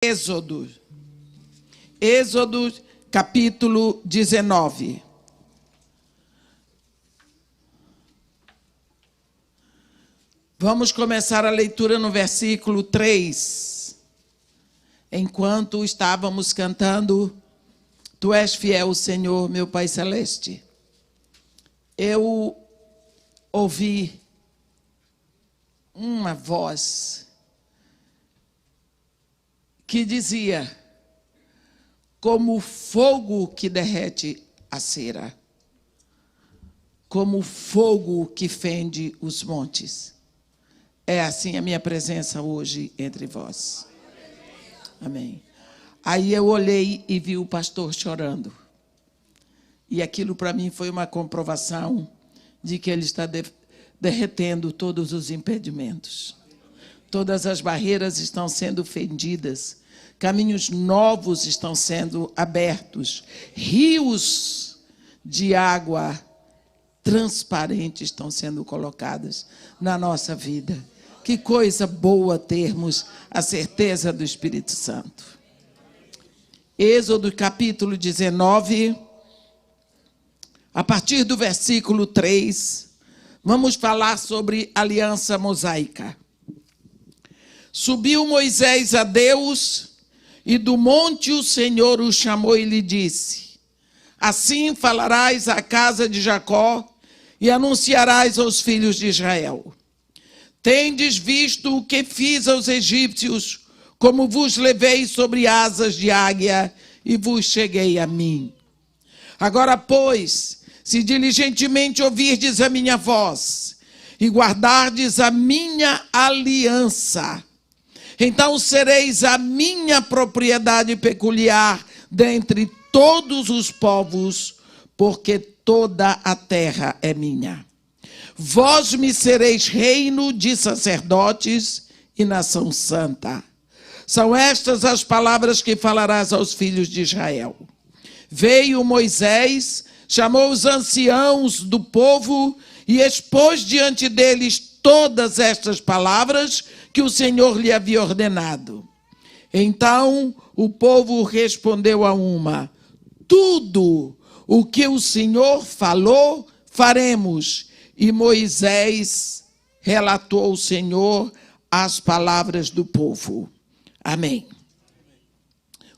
Êxodo, capítulo 19. Vamos começar a leitura no versículo 3. Enquanto estávamos cantando, Tu és fiel, Senhor, meu Pai Celeste. Eu ouvi uma voz que dizia, como fogo que derrete a cera, como fogo que fende os montes. É assim a minha presença hoje entre vós. Amém. Aí eu olhei e vi o pastor chorando. E aquilo para mim foi uma comprovação de que ele está derretendo todos os impedimentos. Todas as barreiras estão sendo fendidas. Caminhos novos estão sendo abertos. Rios de água transparente estão sendo colocados na nossa vida. Que coisa boa termos a certeza do Espírito Santo. Êxodo capítulo 19, a partir do versículo 3, vamos falar sobre aliança mosaica. Subiu Moisés a Deus, e do monte o Senhor o chamou e lhe disse, assim falarás à casa de Jacó e anunciarás aos filhos de Israel. Tendes visto o que fiz aos egípcios, como vos levei sobre asas de águia e vos cheguei a mim. Agora, pois, se diligentemente ouvirdes a minha voz e guardardes a minha aliança, então sereis a minha propriedade peculiar dentre todos os povos, porque toda a terra é minha. Vós me sereis reino de sacerdotes e nação santa. São estas as palavras que falarás aos filhos de Israel. Veio Moisés, chamou os anciãos do povo e expôs diante deles todas estas palavras que o Senhor lhe havia ordenado. Então o povo respondeu a uma, tudo o que o Senhor falou, faremos. E Moisés relatou ao Senhor as palavras do povo. Amém.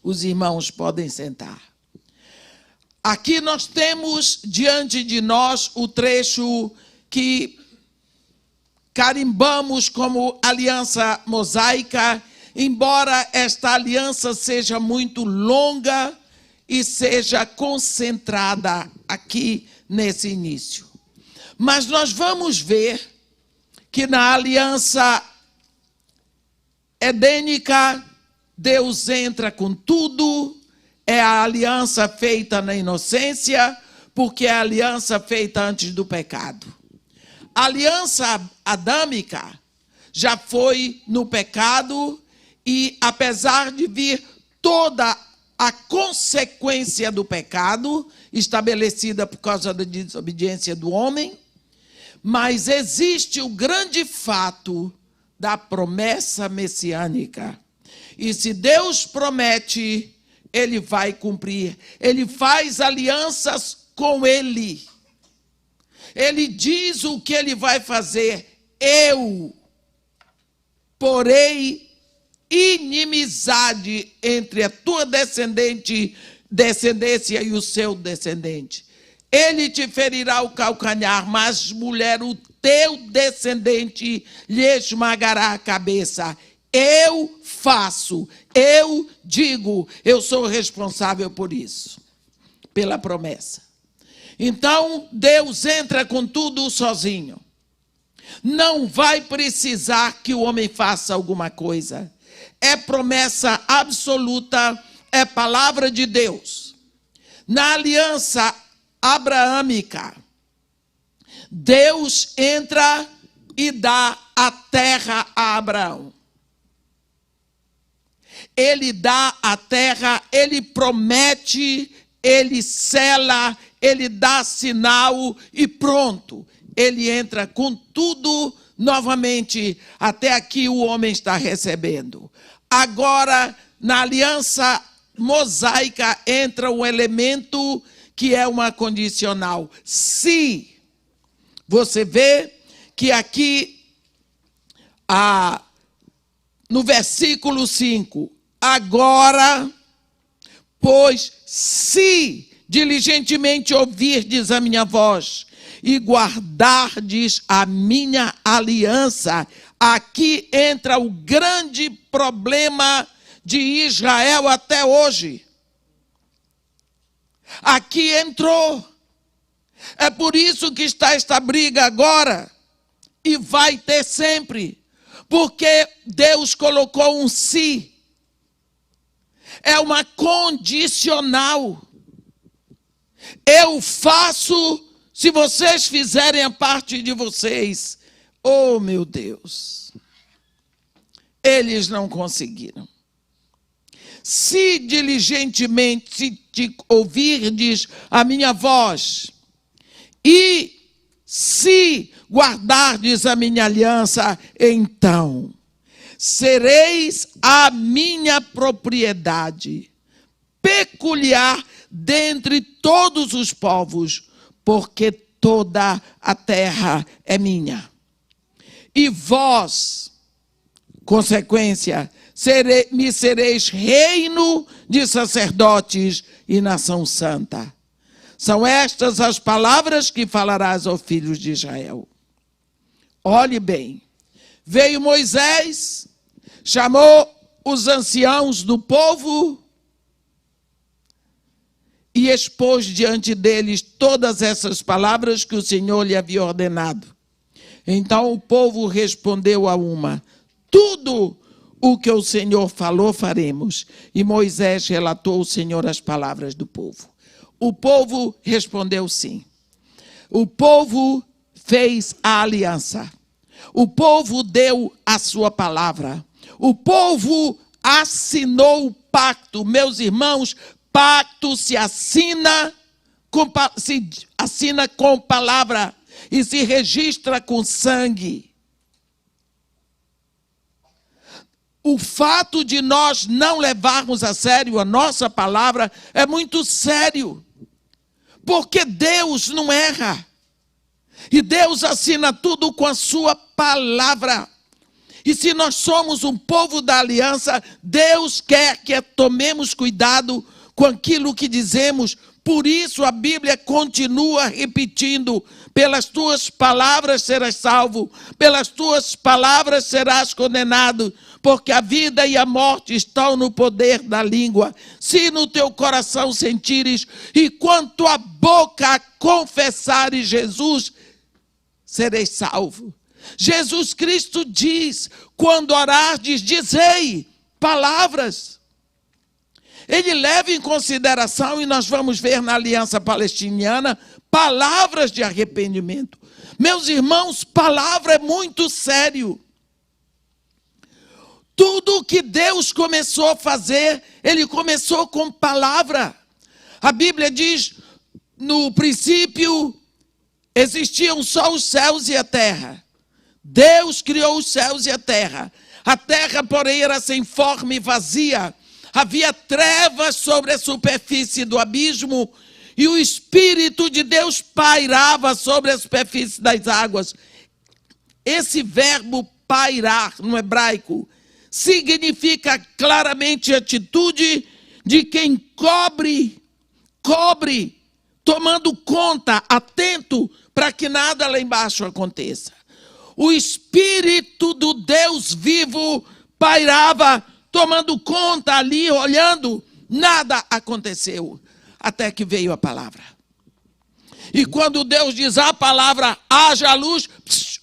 Os irmãos podem sentar. Aqui nós temos diante de nós o trecho que carimbamos como aliança mosaica, embora esta aliança seja muito longa e seja concentrada aqui nesse início. Mas nós vamos ver que na aliança edênica, Deus entra com tudo, é a aliança feita na inocência, porque é a aliança feita antes do pecado. A aliança adâmica já foi no pecado e, apesar de vir toda a consequência do pecado, estabelecida por causa da desobediência do homem, mas existe o grande fato da promessa messiânica. E se Deus promete, Ele vai cumprir. Ele faz alianças com Ele. Ele diz o que Ele vai fazer. Eu porei inimizade entre a tua descendência e o seu descendente. Ele te ferirá o calcanhar, mas, mulher, o teu descendente lhe esmagará a cabeça. Eu faço, eu digo, eu sou responsável por isso, pela promessa. Então, Deus entra com tudo sozinho. Não vai precisar que o homem faça alguma coisa. É promessa absoluta, é palavra de Deus. Na aliança abraâmica, Deus entra e dá a terra a Abraão. Ele dá a terra, ele promete, ele sela, ele dá sinal e pronto. Ele entra com tudo novamente. Até aqui o homem está recebendo. Agora na aliança mosaica entra um elemento que é uma condicional. Se você vê que aqui, no versículo 5, agora, pois, se diligentemente ouvirdes a minha voz e guardardes a minha aliança, aqui entra o grande problema de Israel até hoje. Aqui entrou. É por isso que está esta briga agora. E vai ter sempre. Porque Deus colocou um se. É uma condicional. Eu faço se vocês fizerem a parte de vocês. Oh, meu Deus. Eles não conseguiram. Se diligentemente te ouvirdes a minha voz, e se guardardes a minha aliança, então sereis a minha propriedade, peculiar dentre todos os povos, porque toda a terra é minha. E vós, consequência, me sereis reino de sacerdotes e nação santa. São estas as palavras que falarás aos filhos de Israel. Olhe bem, veio Moisés, chamou os anciãos do povo e expôs diante deles todas essas palavras que o Senhor lhe havia ordenado. Então o povo respondeu a uma: tudo o que o Senhor falou, faremos. E Moisés relatou ao Senhor as palavras do povo. O povo respondeu sim. O povo fez a aliança. O povo deu a sua palavra. O povo assinou o pacto. Meus irmãos, pacto se assina com palavra e se registra com sangue. O fato de nós não levarmos a sério a nossa palavra é muito sério. Porque Deus não erra. E Deus assina tudo com a sua palavra. E se nós somos um povo da aliança, Deus quer que tomemos cuidado com aquilo que dizemos. Por isso a Bíblia continua repetindo: pelas tuas palavras serás salvo, pelas tuas palavras serás condenado, porque a vida e a morte estão no poder da língua. Se no teu coração sentires e quanto à boca confessares Jesus, sereis salvo. Jesus Cristo diz: quando orardes, dizei palavras. Ele leva em consideração, e nós vamos ver na aliança palestiniana, palavras de arrependimento. Meus irmãos, palavra é muito sério. Tudo que Deus começou a fazer, Ele começou com palavra. A Bíblia diz, no princípio, existiam só os céus e a terra. Deus criou os céus e a terra. A terra, porém, era sem forma e vazia. Havia trevas sobre a superfície do abismo e o Espírito de Deus pairava sobre a superfície das águas. Esse verbo pairar, no hebraico, significa claramente a atitude de quem cobre, tomando conta, atento, para que nada lá embaixo aconteça. O Espírito do Deus vivo pairava, tomando conta ali, olhando, nada aconteceu, até que veio a palavra. E quando Deus diz a palavra, haja luz,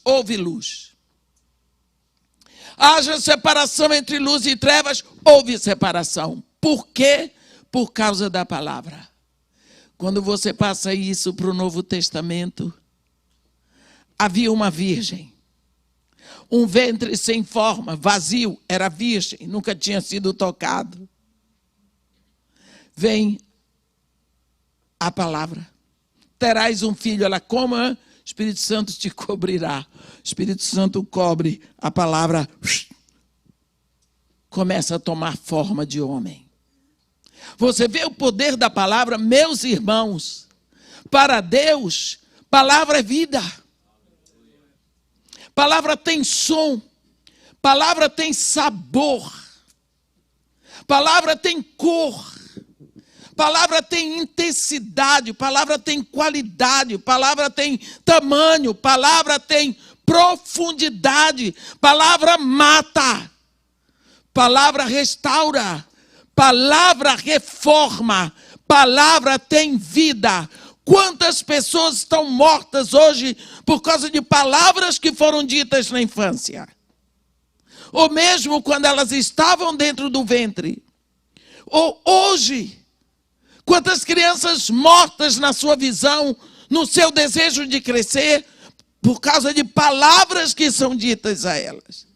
houve luz. Haja separação entre luz e trevas, houve separação. Por quê? Por causa da palavra. Quando você passa isso para o Novo Testamento, havia uma virgem. Um ventre sem forma, vazio, era virgem, nunca tinha sido tocado. Vem a palavra. Terás um filho, ela coma, Espírito Santo te cobrirá. Espírito Santo cobre a palavra. começa a tomar forma de homem. Você vê o poder da palavra, meus irmãos. Para Deus, palavra é vida. Palavra tem som. Palavra tem sabor. Palavra tem cor. Palavra tem intensidade. Palavra tem qualidade. Palavra tem tamanho. Palavra tem profundidade. Palavra mata. Palavra restaura. Palavra reforma. Palavra tem vida. Quantas pessoas estão mortas hoje por causa de palavras que foram ditas na infância? Ou mesmo quando elas estavam dentro do ventre. Ou hoje, quantas crianças mortas na sua visão, no seu desejo de crescer, por causa de palavras que são ditas a elas.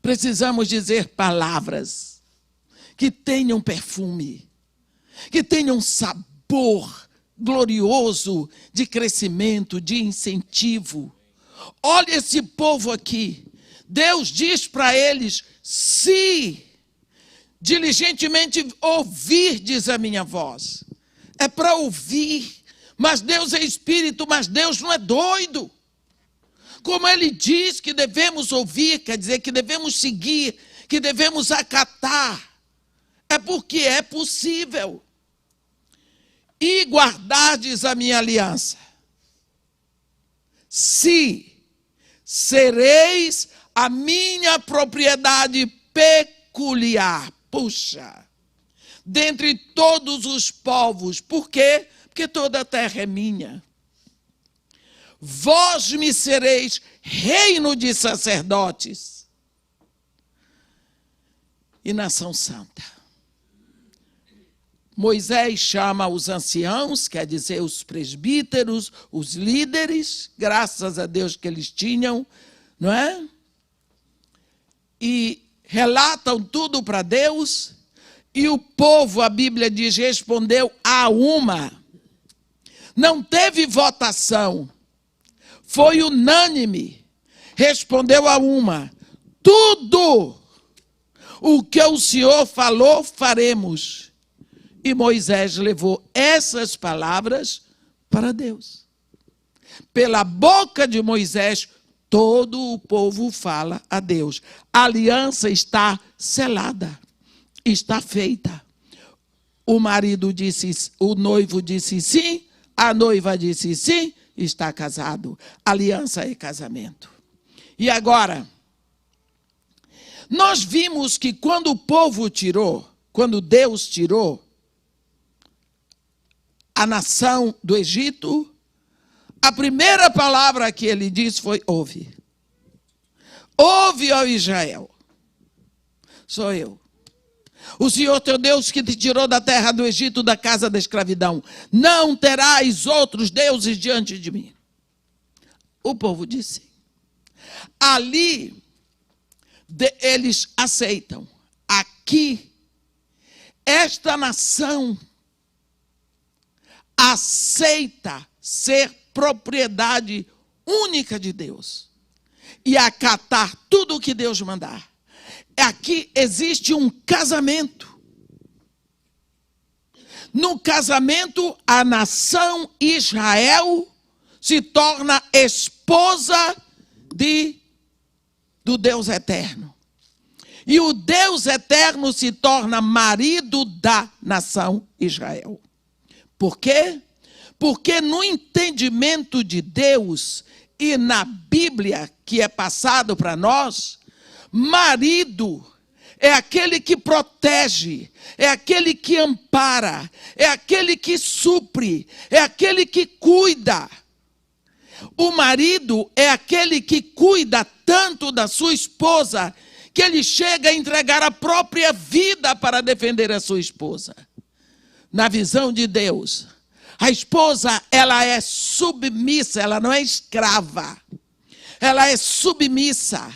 Precisamos dizer palavras que tenham perfume, que tenham sabor glorioso de crescimento, de incentivo. Olha esse povo aqui. Deus diz para eles, se diligentemente ouvirdes a minha voz. É para ouvir. Mas Deus é espírito, mas Deus não é doido. Como ele diz que devemos ouvir, quer dizer que devemos seguir, que devemos acatar. É porque é possível. E guardardes a minha aliança. Se sereis a minha propriedade peculiar. Puxa, dentre todos os povos. Por quê? Porque toda a terra é minha. Vós me sereis reino de sacerdotes e nação santa. Moisés chama os anciãos, quer dizer, os presbíteros, os líderes, graças a Deus que eles tinham, não é? E relatam tudo para Deus, e o povo, a Bíblia diz, respondeu a uma. Não teve votação, foi unânime, respondeu a uma. Tudo o que o Senhor falou, faremos. E Moisés levou essas palavras para Deus. Pela boca de Moisés, todo o povo fala a Deus. A aliança está selada, está feita. O marido disse, o noivo disse sim, a noiva disse sim, está casado. Aliança é casamento. E agora, nós vimos que quando o povo tirou, quando Deus tirou a nação do Egito, a primeira palavra que ele disse foi ouve. Ouve, ó Israel. Sou eu. O Senhor teu Deus que te tirou da terra do Egito, da casa da escravidão. Não terás outros deuses diante de mim. O povo disse. Ali, eles aceitam. Aqui, esta nação aceita ser propriedade única de Deus e acatar tudo o que Deus mandar. Aqui existe um casamento. No casamento, a nação Israel se torna esposa do Deus eterno. E o Deus eterno se torna marido da nação Israel. Por quê? Porque no entendimento de Deus e na Bíblia que é passado para nós, marido é aquele que protege, é aquele que ampara, é aquele que supre, é aquele que cuida. O marido é aquele que cuida tanto da sua esposa que ele chega a entregar a própria vida para defender a sua esposa. Na visão de Deus, a esposa, ela é submissa, ela não é escrava. Ela é submissa.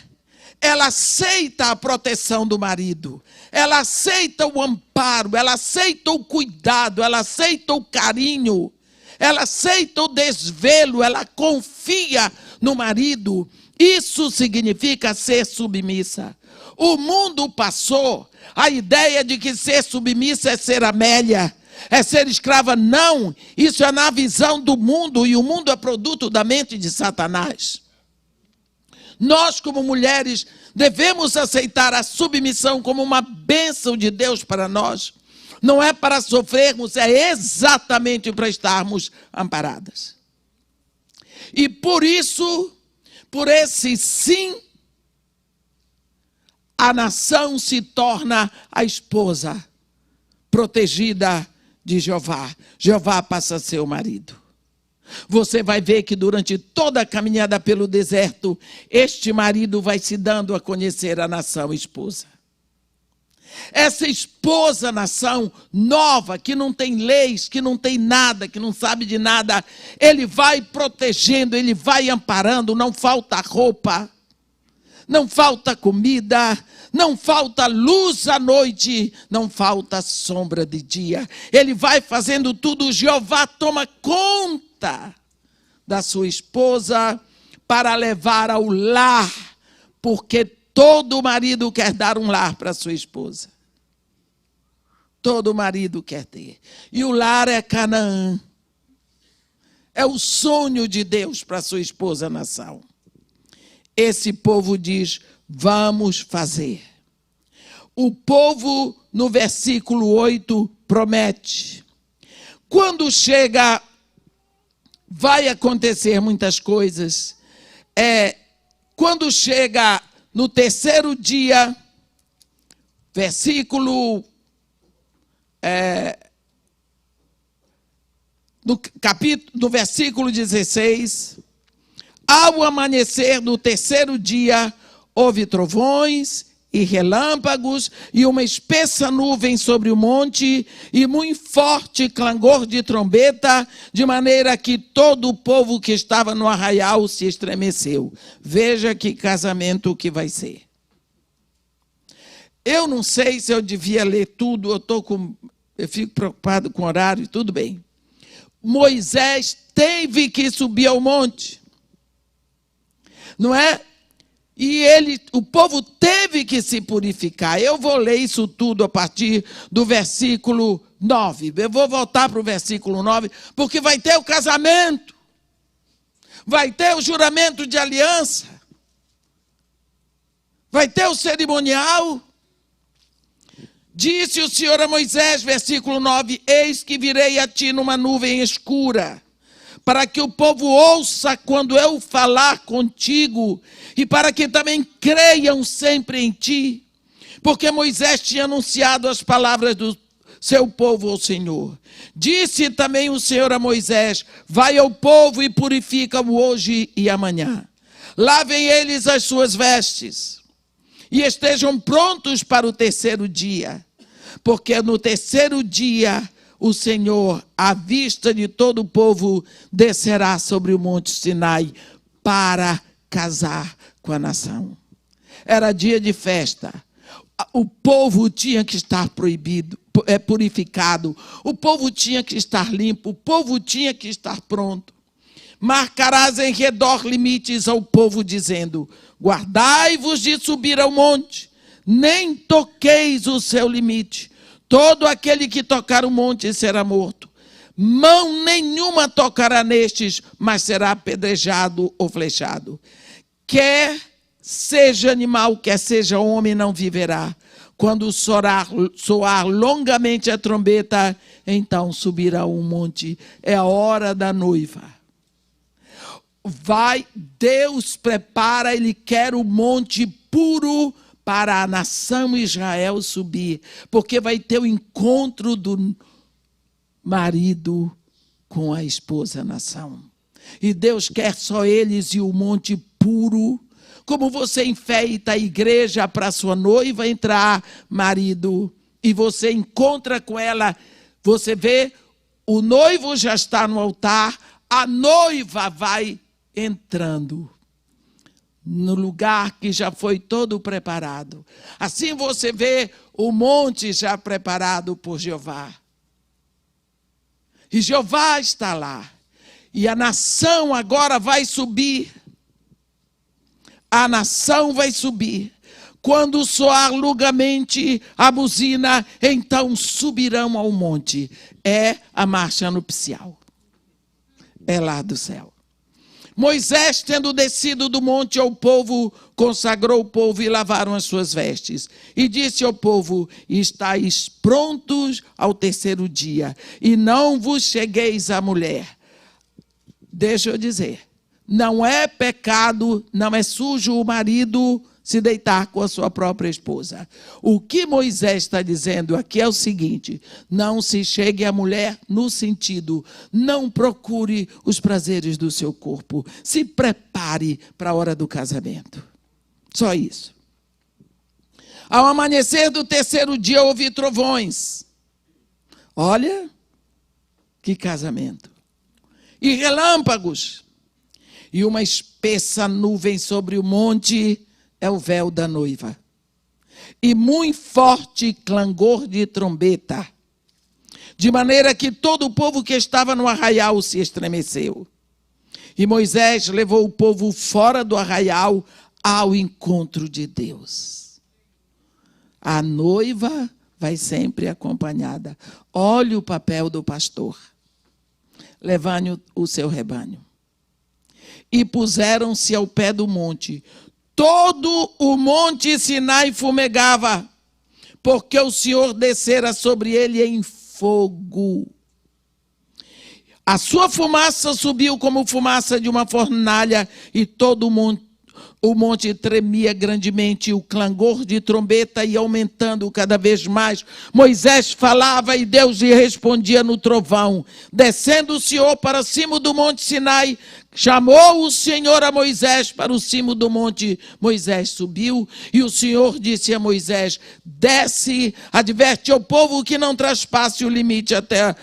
Ela aceita a proteção do marido. Ela aceita o amparo, ela aceita o cuidado, ela aceita o carinho. Ela aceita o desvelo, ela confia no marido. Isso significa ser submissa. O mundo passou. A ideia de que ser submissa é ser Amélia, é ser escrava. Não, isso é na visão do mundo, e o mundo é produto da mente de Satanás. Nós, como mulheres, devemos aceitar a submissão como uma bênção de Deus para nós. Não é para sofrermos, é exatamente para estarmos amparadas. E por isso, por esse sim, a nação se torna a esposa protegida de Jeová. Jeová passa a ser o marido. Você vai ver que durante toda a caminhada pelo deserto, este marido vai se dando a conhecer a nação esposa. Essa esposa nação nova, que não tem leis, que não tem nada, que não sabe de nada, ele vai protegendo, ele vai amparando, não falta roupa, não falta comida, não falta luz à noite, não falta sombra de dia. Ele vai fazendo tudo. Jeová toma conta da sua esposa para levar ao lar, porque todo marido quer dar um lar para sua esposa. Todo marido quer ter. E o lar é Canaã. É o sonho de Deus para sua esposa nação. Esse povo diz, vamos fazer. O povo, no versículo 8, promete. Quando chega, vai acontecer muitas coisas. Quando chega no terceiro dia, no versículo 16, ao amanhecer do terceiro dia, houve trovões e relâmpagos e uma espessa nuvem sobre o monte e muito forte clangor de trombeta, de maneira que todo o povo que estava no arraial se estremeceu. Veja que casamento que vai ser. Eu não sei se eu devia ler tudo, eu fico preocupado com o horário, tudo bem. Moisés teve que subir ao monte. Não é? E o povo teve que se purificar. Eu vou ler isso tudo a partir do versículo 9. Eu vou voltar para o versículo 9, porque vai ter o casamento. Vai ter o juramento de aliança. Vai ter o cerimonial. Disse o Senhor a Moisés, versículo 9, eis que virei a ti numa nuvem escura, para que o povo ouça quando eu falar contigo, e para que também creiam sempre em ti. Porque Moisés tinha anunciado as palavras do seu povo ao Senhor. Disse também o Senhor a Moisés, vai ao povo e purifica-o hoje e amanhã. Lavem eles as suas vestes, e estejam prontos para o terceiro dia. Porque no terceiro dia o Senhor, à vista de todo o povo, descerá sobre o monte Sinai para casar com a nação. Era dia de festa. O povo tinha que estar purificado. O povo tinha que estar limpo. O povo tinha que estar pronto. Marcarás em redor limites ao povo, dizendo, guardai-vos de subir ao monte, nem toqueis o seu limite. Todo aquele que tocar o monte será morto. Mão nenhuma tocará nestes, mas será apedrejado ou flechado. Quer seja animal, quer seja homem, não viverá. Quando soar longamente a trombeta, então subirá o monte. É a hora da noiva. Deus prepara, Ele quer o monte puro para a nação Israel subir, porque vai ter o encontro do marido com a esposa nação. E Deus quer só eles e o monte puro. Como você enfeita a igreja para sua noiva entrar, marido, e você encontra com ela, você vê, o noivo já está no altar, a noiva vai entrando no lugar que já foi todo preparado. Assim você vê o monte já preparado por Jeová. E Jeová está lá. E a nação agora vai subir. A nação vai subir. Quando soar lugamente a buzina, então subirão ao monte. É a marcha nupcial. É lá do céu. Moisés, tendo descido do monte ao povo, consagrou o povo e lavaram as suas vestes. E disse ao povo: estáis prontos ao terceiro dia, e não vos chegueis à mulher. Deixa eu dizer, não é pecado, não é sujo o marido se deitar com a sua própria esposa. O que Moisés está dizendo aqui é o seguinte: não se chegue à mulher no sentido, não procure os prazeres do seu corpo, se prepare para a hora do casamento. Só isso. Ao amanhecer do terceiro dia ouvi trovões. Olha, que casamento. E relâmpagos. E uma espessa nuvem sobre o monte, é o véu da noiva. E muito forte clangor de trombeta, de maneira que todo o povo que estava no arraial se estremeceu. E Moisés levou o povo fora do arraial ao encontro de Deus. A noiva vai sempre acompanhada. Olhe o papel do pastor. Levando o seu rebanho. E puseram-se ao pé do monte. Todo o monte Sinai fumegava, porque o Senhor descera sobre ele em fogo. A sua fumaça subiu como fumaça de uma fornalha, e todo o monte tremia grandemente, e o clangor de trombeta ia aumentando cada vez mais. Moisés falava e Deus lhe respondia no trovão. Descendo o Senhor para cima do monte Sinai, chamou o Senhor a Moisés para o cimo do monte. Moisés subiu e o Senhor disse a Moisés: desce, adverte ao povo que não traspasse o limite até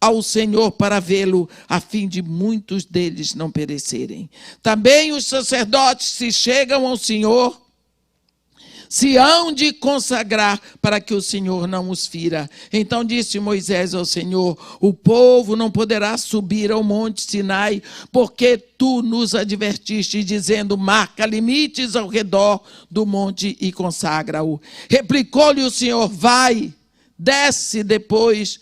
ao Senhor para vê-lo, a fim de muitos deles não perecerem. Também os sacerdotes, se chegam ao Senhor, se hão de consagrar para que o Senhor não os fira. Então disse Moisés ao Senhor: o povo não poderá subir ao monte Sinai, porque tu nos advertiste, dizendo: marca limites ao redor do monte e consagra-o. Replicou-lhe o Senhor: vai, desce, depois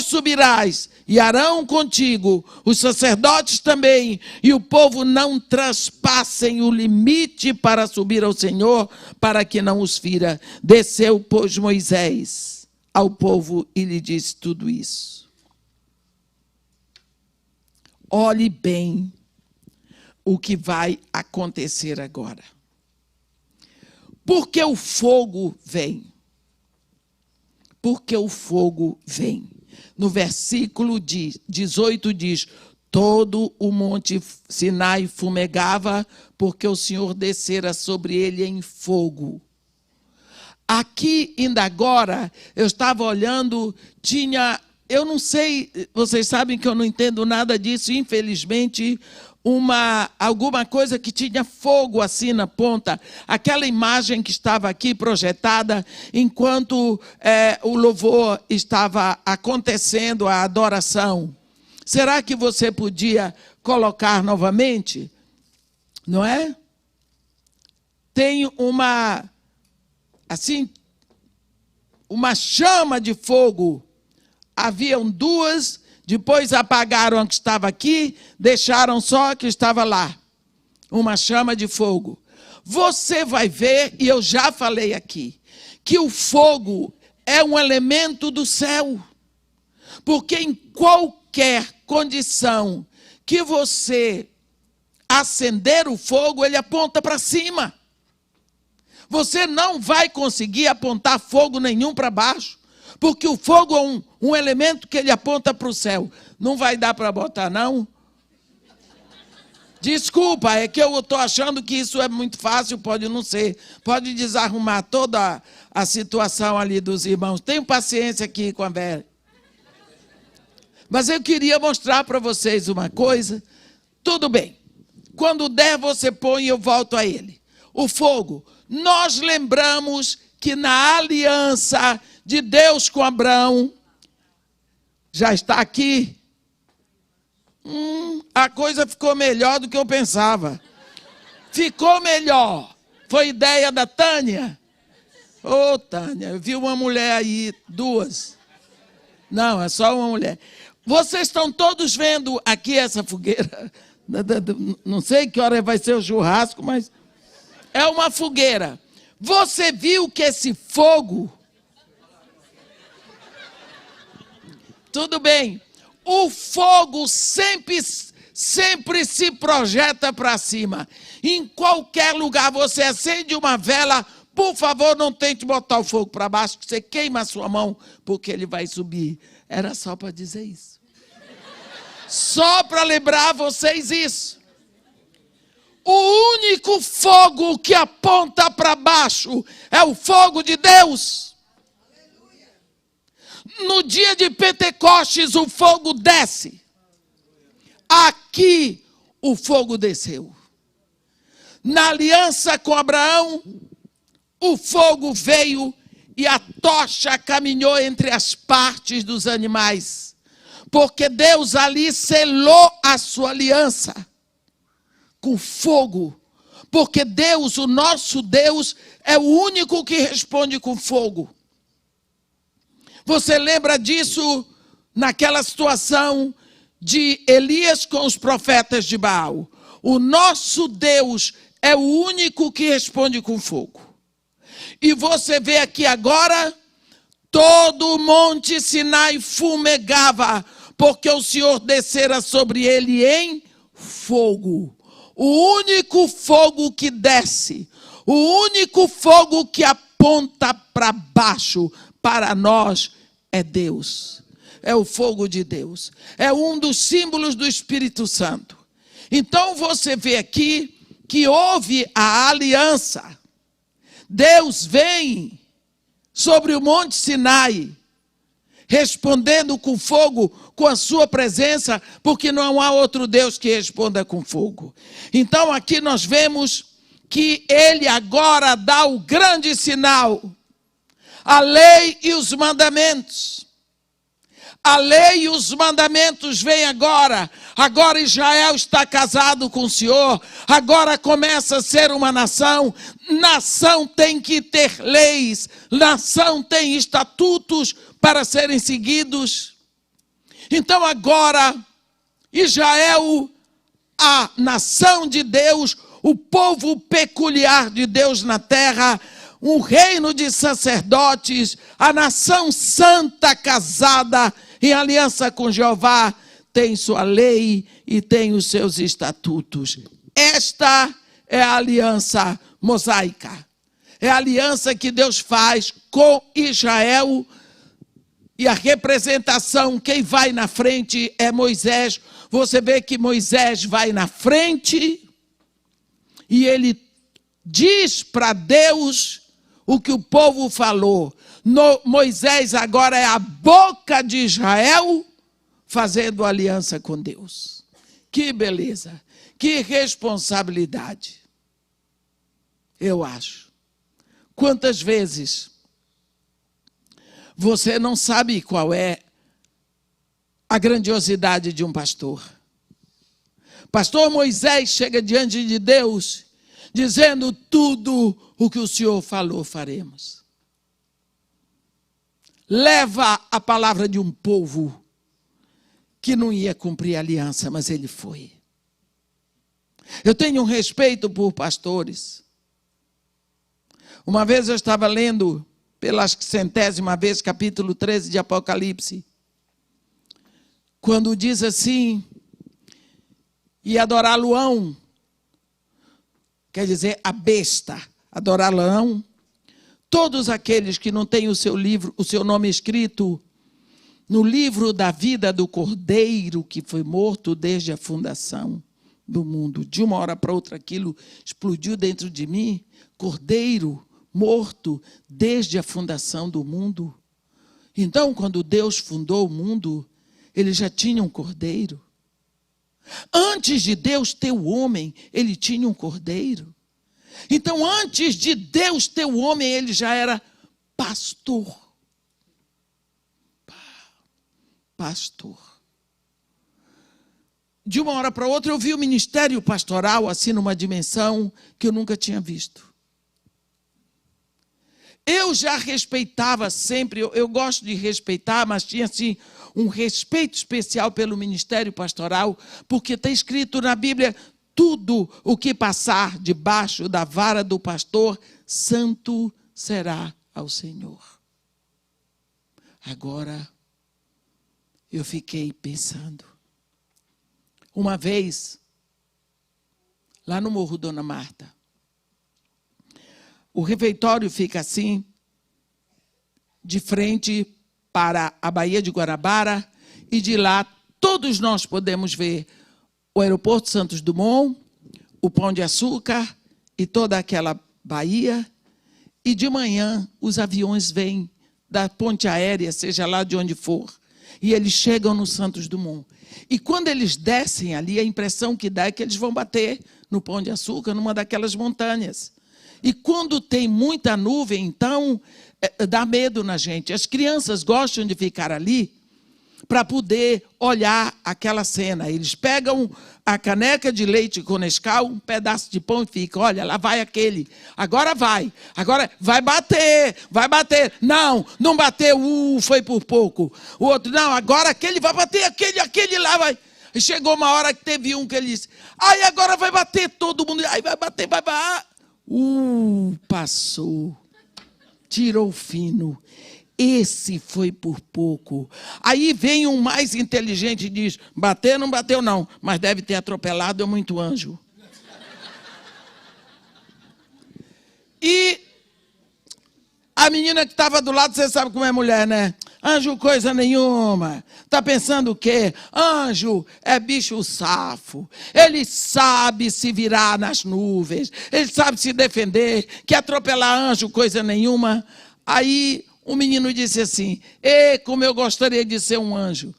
subirás, e Arão contigo, os sacerdotes também, e o povo não traspassem o limite para subir ao Senhor, para que não os fira. Desceu, pois, Moisés ao povo e lhe disse tudo isso. Olhe bem o que vai acontecer agora. Porque o fogo vem. Porque o fogo vem. No versículo 18 diz: todo o monte Sinai fumegava, porque o Senhor descera sobre ele em fogo. Aqui, ainda agora, eu estava olhando, eu não sei, vocês sabem que eu não entendo nada disso, infelizmente, alguma coisa que tinha fogo assim na ponta, aquela imagem que estava aqui projetada enquanto o louvor estava acontecendo, a adoração. Será que você podia colocar novamente? Não é? Tem uma chama de fogo. Haviam duas. Depois apagaram a que estava aqui, deixaram só a que estava lá. Uma chama de fogo. Você vai ver, e eu já falei aqui, que o fogo é um elemento do céu. Porque em qualquer condição que você acender o fogo, ele aponta para cima. Você não vai conseguir apontar fogo nenhum para baixo. Porque o fogo é um elemento que ele aponta para o céu. Não vai dar para botar, não? Desculpa, é que eu estou achando que isso é muito fácil, pode não ser. Pode desarrumar toda a situação ali dos irmãos. Tenho paciência aqui com a Vera. Mas eu queria mostrar para vocês uma coisa. Tudo bem. Quando der, você põe e eu volto a ele. O fogo. Nós lembramos que na aliança de Deus com Abraão, já está aqui. A coisa ficou melhor do que eu pensava. Ficou melhor. Foi ideia da Tânia. Ô, Tânia, eu vi uma mulher aí, duas. Não, é só uma mulher. Vocês estão todos vendo aqui essa fogueira. Não sei que hora vai ser o churrasco, mas é uma fogueira. Você viu que esse fogo... Tudo bem. O fogo sempre se projeta para cima. Em qualquer lugar você acende uma vela, por favor, não tente botar o fogo para baixo, que você queima a sua mão, porque ele vai subir. Era só para dizer isso. Só para lembrar vocês isso. O único fogo que aponta para baixo é o fogo de Deus. No dia de Pentecostes, o fogo desce. Aqui, o fogo desceu. Na aliança com Abraão, o fogo veio e a tocha caminhou entre as partes dos animais. Porque Deus ali selou a sua aliança com fogo. Porque Deus, o nosso Deus, é o único que responde com fogo. Você lembra disso naquela situação de Elias com os profetas de Baal? O nosso Deus é o único que responde com fogo. E você vê aqui agora, todo o monte Sinai fumegava, porque o Senhor descera sobre ele em fogo. O único fogo que desce, o único fogo que aponta para baixo, para nós, é Deus. É o fogo de Deus. É um dos símbolos do Espírito Santo. Então você vê aqui que houve a aliança. Deus vem sobre o Monte Sinai, respondendo com fogo, com a sua presença, porque não há outro Deus que responda com fogo. Então aqui nós vemos que ele agora dá o grande sinal. A lei e os mandamentos. A lei e os mandamentos vêm agora. Agora Israel está casado com o Senhor. Agora começa a ser uma nação. Nação tem que ter leis. Nação tem estatutos para serem seguidos. Então agora, Israel, a nação de Deus, o povo peculiar de Deus na terra, um reino de sacerdotes, a nação santa casada em aliança com Jeová, tem sua lei e tem os seus estatutos. Esta é a aliança mosaica. É a aliança que Deus faz com Israel. E a representação, quem vai na frente é Moisés. Você vê que Moisés vai na frente e ele diz para Deus o que o povo falou. Moisés agora é a boca de Israel fazendo aliança com Deus. Que beleza, que responsabilidade. Eu acho. Quantas vezes você não sabe qual é a grandiosidade de um pastor? Pastor Moisés chega diante de Deus dizendo: tudo o que o Senhor falou faremos. Leva a palavra de um povo que não ia cumprir a aliança, mas ele foi. Eu tenho um respeito por pastores. Uma vez eu estava lendo, pela 100ª vez, capítulo 13 de Apocalipse, quando diz assim: e adorar Leão, quer dizer, a besta, adorar Leão, todos aqueles que não têm o seu livro, o seu nome escrito no livro da vida do Cordeiro, que foi morto desde a fundação do mundo. De uma hora para outra aquilo explodiu dentro de mim. Cordeiro morto desde a fundação do mundo. Então, quando Deus fundou o mundo, ele já tinha um cordeiro. Antes de Deus ter o homem, ele tinha um cordeiro. Então, antes de Deus ter o homem, ele já era pastor. Pastor. De uma hora para outra, eu vi o ministério pastoral assim numa dimensão que eu nunca tinha visto. Eu já respeitava sempre, eu gosto de respeitar, mas tinha assim um respeito especial pelo ministério pastoral, porque está escrito na Bíblia, tudo o que passar debaixo da vara do pastor, santo será ao Senhor. Agora, eu fiquei pensando. Uma vez, lá no Morro Dona Marta, o refeitório fica assim, de frente para a Baía de Guanabara, e de lá todos nós podemos ver o aeroporto Santos Dumont, o Pão de Açúcar e toda aquela baía. E de manhã os aviões vêm da ponte aérea, seja lá de onde for, e eles chegam no Santos Dumont. E quando eles descem ali, a impressão que dá é que eles vão bater no Pão de Açúcar, numa daquelas montanhas. E quando tem muita nuvem, então, dá medo na gente. As crianças gostam de ficar ali para poder olhar aquela cena. Eles pegam a caneca de leite com Nescau, um pedaço de pão e ficam, olha, lá vai aquele. Agora vai bater, vai bater. Não, não bateu, foi por pouco. O outro, não, agora aquele vai bater, aquele lá vai. E chegou uma hora que teve um que ele disse, ai, agora vai bater todo mundo, ai, vai bater. Passou, tirou fino. Esse foi por pouco. Aí vem um mais inteligente e diz, bater não bateu não, mas deve ter atropelado muito anjo. E a menina que estava do lado, você sabe como é mulher, né? Anjo coisa nenhuma. Está pensando o quê? Anjo é bicho safo. Ele sabe se virar nas nuvens. Ele sabe se defender. Que atropelar anjo coisa nenhuma. Aí o menino disse assim, como eu gostaria de ser um anjo.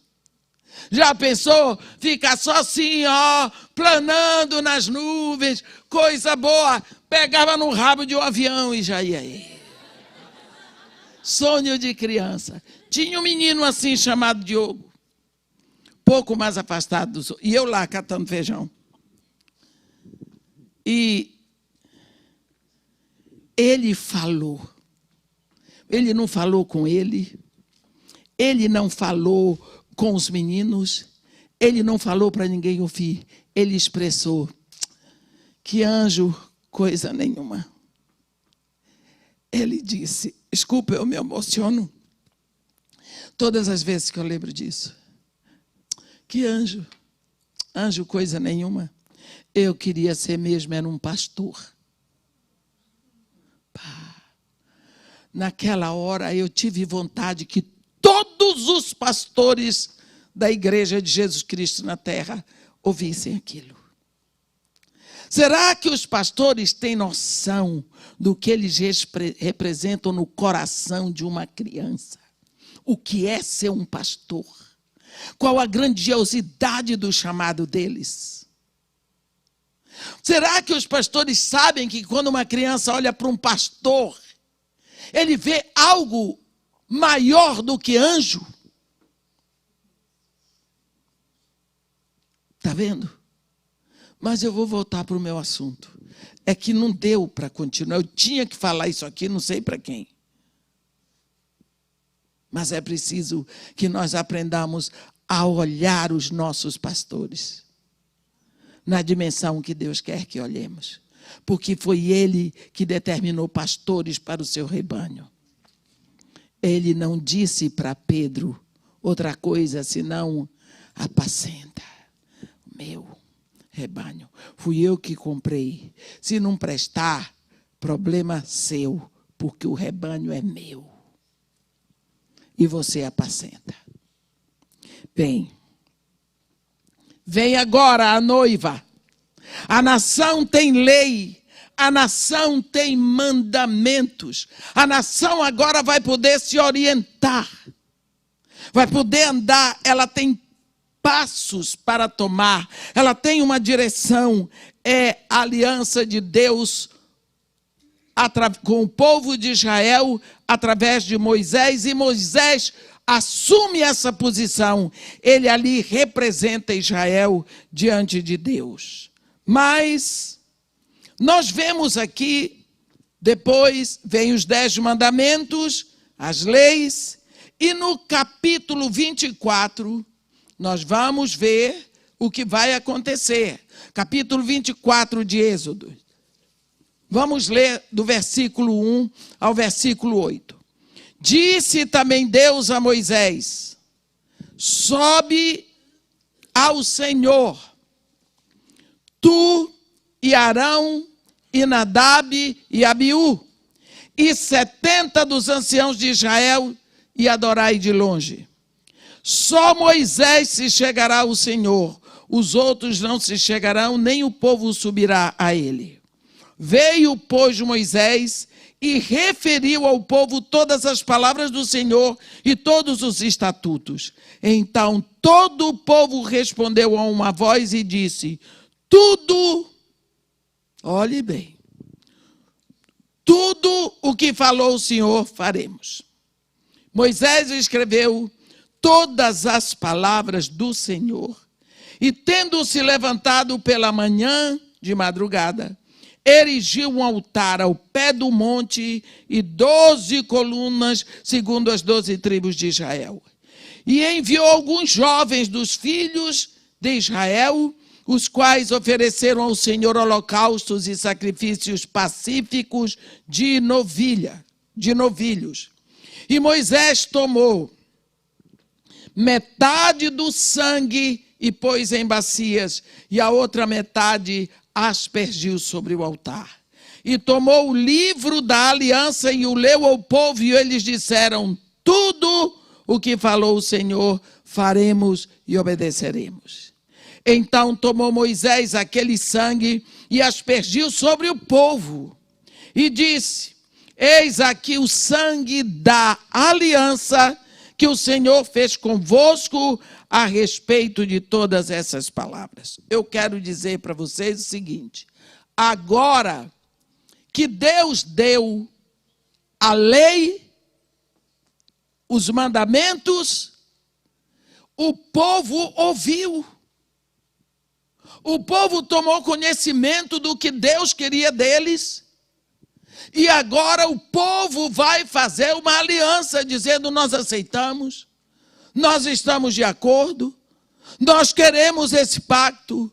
Já pensou? Ficar só assim, ó, planando nas nuvens. Coisa boa. Pegava no rabo de um avião e já ia aí. Sonho de criança. Tinha um menino assim chamado Diogo, pouco mais afastado dos outros, e eu lá catando feijão. E ele falou. Ele não falou com ele não falou com os meninos, ele não falou para ninguém ouvir. Ele expressou, que anjo, coisa nenhuma. Ele disse, desculpa, eu me emociono todas as vezes que eu lembro disso. Que anjo, coisa nenhuma. Eu queria ser mesmo, era um pastor. Naquela hora eu tive vontade que todos os pastores da Igreja de Jesus Cristo na Terra ouvissem aquilo. Será que os pastores têm noção do que eles representam no coração de uma criança? O que é ser um pastor? Qual a grandiosidade do chamado deles? Será que os pastores sabem que quando uma criança olha para um pastor, ele vê algo maior do que anjo? Está vendo? Mas eu vou voltar para o meu assunto. É que não deu para continuar. Eu tinha que falar isso aqui, não sei para quem. Mas é preciso que nós aprendamos a olhar os nossos pastores na dimensão que Deus quer que olhemos. Porque foi Ele que determinou pastores para o seu rebanho. Ele não disse para Pedro outra coisa senão apacenta o meu rebanho. Fui eu que comprei. Se não prestar, problema seu, porque o rebanho é meu. E você apacenta. Bem, vem agora a noiva. A nação tem lei, a nação tem mandamentos. A nação agora vai poder se orientar, vai poder andar, ela tem passos para tomar, ela tem uma direção, é a aliança de Deus com o povo de Israel através de Moisés, e Moisés assume essa posição. Ele ali representa Israel diante de Deus. Mas nós vemos aqui Depois vem os 10 mandamentos, as leis, e no capítulo 24, nós vamos ver o que vai acontecer. Capítulo 24 de Êxodo. Vamos ler do versículo 1 ao versículo 8. Disse também Deus a Moisés: sobe ao Senhor, tu e Arão e Nadab e Abiú, e 70 dos anciãos de Israel, e adorai de longe. Só Moisés se chegará ao Senhor, os outros não se chegarão, nem o povo subirá a ele. Veio, pois, Moisés e referiu ao povo todas as palavras do Senhor e todos os estatutos. Então todo o povo respondeu a uma voz e disse: tudo, olhe bem, tudo o que falou o Senhor faremos. Moisés escreveu todas as palavras do Senhor, e tendo-se levantado pela manhã de madrugada, erigiu um altar ao pé do monte e 12 colunas, segundo as 12 tribos de Israel. E enviou alguns jovens dos filhos de Israel, os quais ofereceram ao Senhor holocaustos e sacrifícios pacíficos de novilhos. E Moisés tomou metade do sangue e pôs em bacias, e a outra metade aspergiu sobre o altar. E tomou o livro da aliança e o leu ao povo, e eles disseram: tudo o que falou o Senhor faremos e obedeceremos. Então tomou Moisés aquele sangue e aspergiu sobre o povo, e disse: eis aqui o sangue da aliança que o Senhor fez convosco a respeito de todas essas palavras. Eu quero dizer para vocês o seguinte: agora que Deus deu a lei, os mandamentos, o povo ouviu. O povo tomou conhecimento do que Deus queria deles. E agora o povo vai fazer uma aliança, dizendo: nós aceitamos, nós estamos de acordo, nós queremos esse pacto,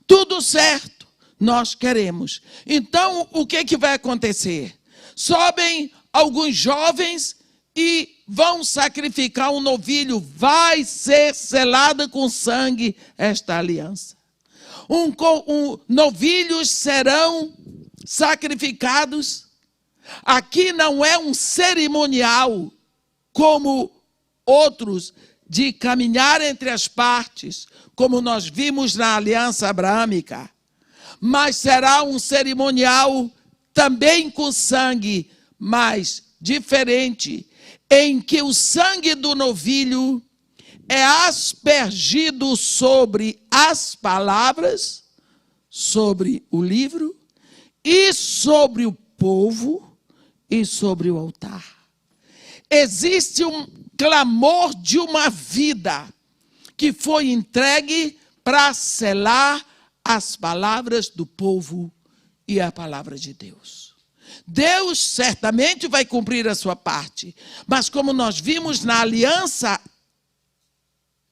tudo certo, nós queremos. Então, o que vai acontecer? Sobem alguns jovens e vão sacrificar um novilho, vai ser selada com sangue esta aliança. Novilhos serão sacrificados. Aqui não é um cerimonial como outros de caminhar entre as partes, como nós vimos na aliança abraâmica, mas será um cerimonial também com sangue, mas diferente, em que o sangue do novilho é aspergido sobre as palavras, sobre o livro e sobre o povo e sobre o altar. Existe um clamor de uma vida que foi entregue para selar as palavras do povo e a palavra de Deus. Deus certamente vai cumprir a sua parte, mas como nós vimos na aliança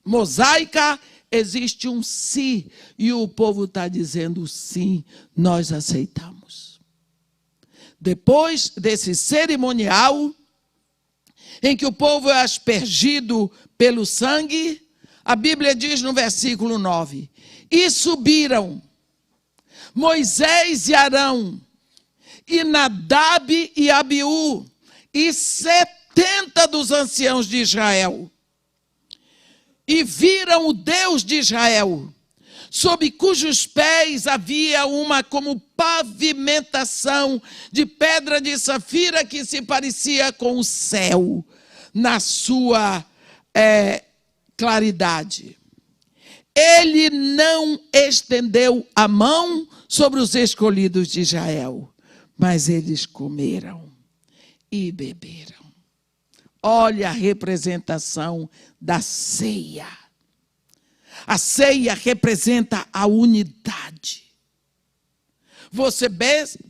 mosaica, existe um sim, e o povo está dizendo sim, nós aceitamos. Depois desse cerimonial, em que o povo é aspergido pelo sangue, a Bíblia diz no versículo 9, e subiram Moisés e Arão, e Nadab e Abiú, e 70 dos anciãos de Israel, e viram o Deus de Israel, sob cujos pés havia uma como pavimentação de pedra de safira que se parecia com o céu na sua claridade. Ele não estendeu a mão sobre os escolhidos de Israel, mas eles comeram e beberam. Olha a representação da ceia. A ceia representa a unidade. Você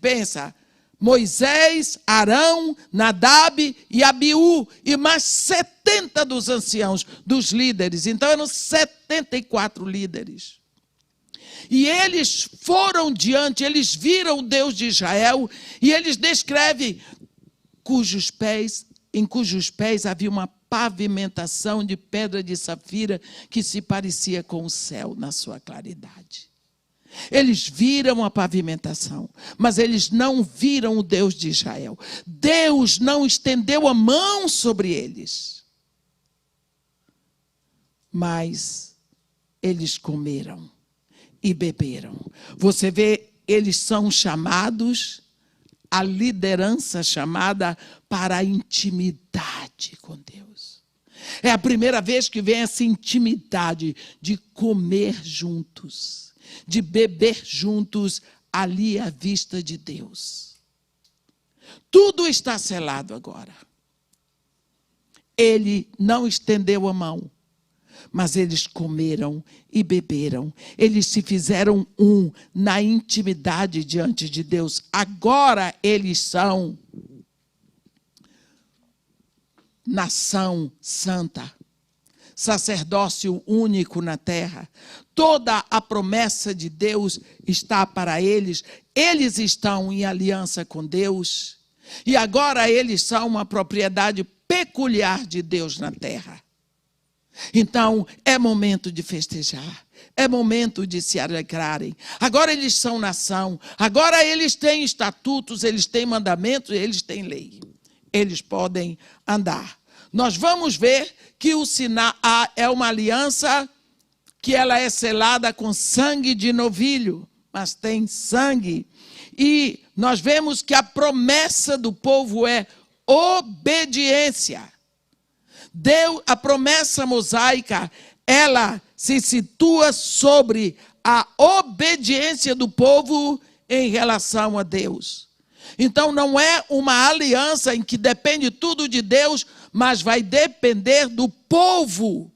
pensa, Moisés, Arão, Nadab e Abiú, e mais 70 dos anciãos, dos líderes. Então eram 74 líderes. E eles foram diante, eles viram o Deus de Israel, e eles descrevem em cujos pés havia uma pavimentação de pedra de safira que se parecia com o céu na sua claridade. Eles viram a pavimentação, mas eles não viram o Deus de Israel. Deus não estendeu a mão sobre eles. Mas eles comeram e beberam. Você vê, eles são chamados, a liderança chamada para a intimidade com Deus. É a primeira vez que vem essa intimidade de comer juntos, de beber juntos ali à vista de Deus. Tudo está selado agora. Ele não estendeu a mão, mas eles comeram e beberam. Eles se fizeram um na intimidade diante de Deus. Agora eles são nação santa, sacerdócio único na terra. Toda a promessa de Deus está para eles. Eles estão em aliança com Deus. E agora eles são uma propriedade peculiar de Deus na terra. Então, é momento de festejar. É momento de se alegrarem. Agora eles são nação. Agora eles têm estatutos, eles têm mandamentos, eles têm lei. Eles podem andar. Nós vamos ver que o sinal é uma aliança que ela é selada com sangue de novilho, mas tem sangue. E nós vemos que a promessa do povo é obediência. A promessa mosaica, ela se situa sobre a obediência do povo em relação a Deus. Então não é uma aliança em que depende tudo de Deus, mas vai depender do povo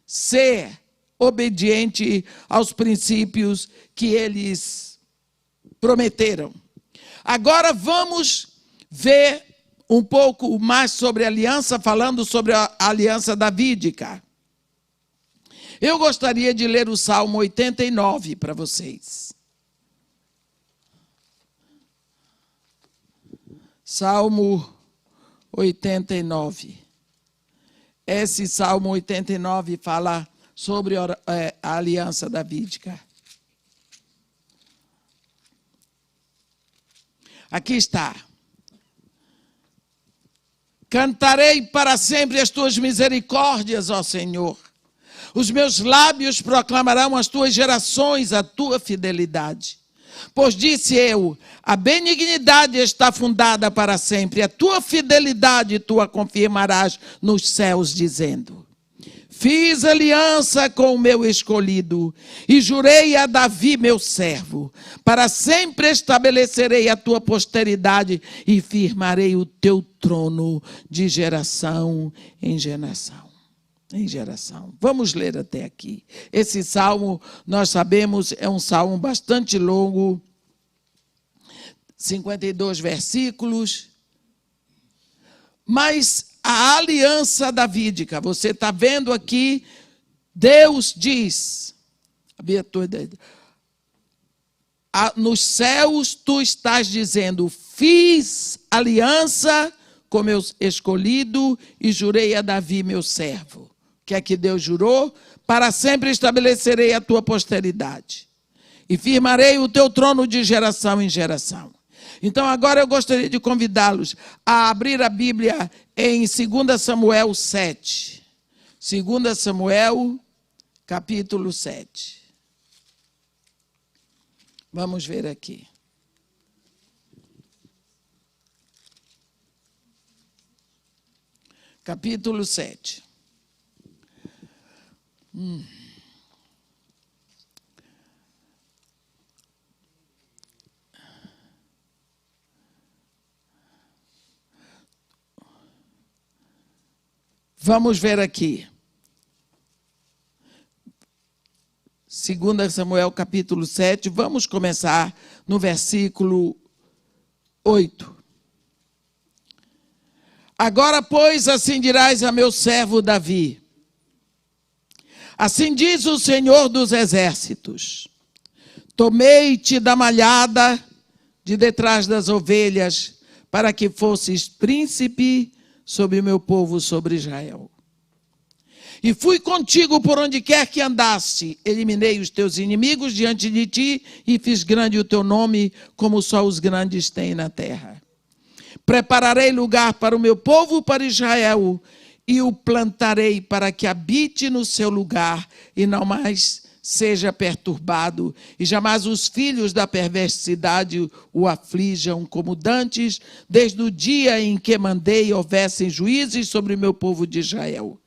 ser obediente aos princípios que eles prometeram. Agora vamos ver um pouco mais sobre a aliança, falando sobre a aliança davídica. Eu gostaria de ler o Salmo 89 para vocês. Salmo 89. Esse Salmo 89 fala sobre a aliança davídica. Aqui está. Cantarei para sempre as tuas misericórdias, ó Senhor. Os meus lábios proclamarão às tuas gerações a tua fidelidade. Pois disse eu, a benignidade está fundada para sempre, a tua fidelidade tu a confirmarás nos céus, dizendo: fiz aliança com o meu escolhido e jurei a Davi, meu servo. Para sempre estabelecerei a tua posteridade e firmarei o teu trono de geração em geração. Em geração. Vamos ler até aqui. Esse salmo, nós sabemos, é um salmo bastante longo, 52 versículos, mas a aliança davídica, você está vendo aqui, Deus diz, nos céus tu estás dizendo, fiz aliança com meu escolhido e jurei a Davi, meu servo. O que é que Deus jurou? Para sempre estabelecerei a tua posteridade e firmarei o teu trono de geração em geração. Então agora eu gostaria de convidá-los a abrir a Bíblia em 2 Samuel 7. 2 Samuel, capítulo 7. Vamos ver aqui. Capítulo 7. Vamos ver aqui. 2 Samuel capítulo 7, vamos começar no versículo 8. Agora, pois, assim dirás a meu servo Davi: assim diz o Senhor dos exércitos: tomei-te da malhada de detrás das ovelhas, para que fosses príncipe sobre o meu povo, sobre Israel. E fui contigo por onde quer que andaste, eliminei os teus inimigos diante de ti, e fiz grande o teu nome, como só os grandes têm na terra. Prepararei lugar para o meu povo, para Israel, e o plantarei para que habite no seu lugar, e não mais seja perturbado, e jamais os filhos da perversidade o aflijam como dantes, desde o dia em que mandei houvessem juízes sobre o meu povo de Israel.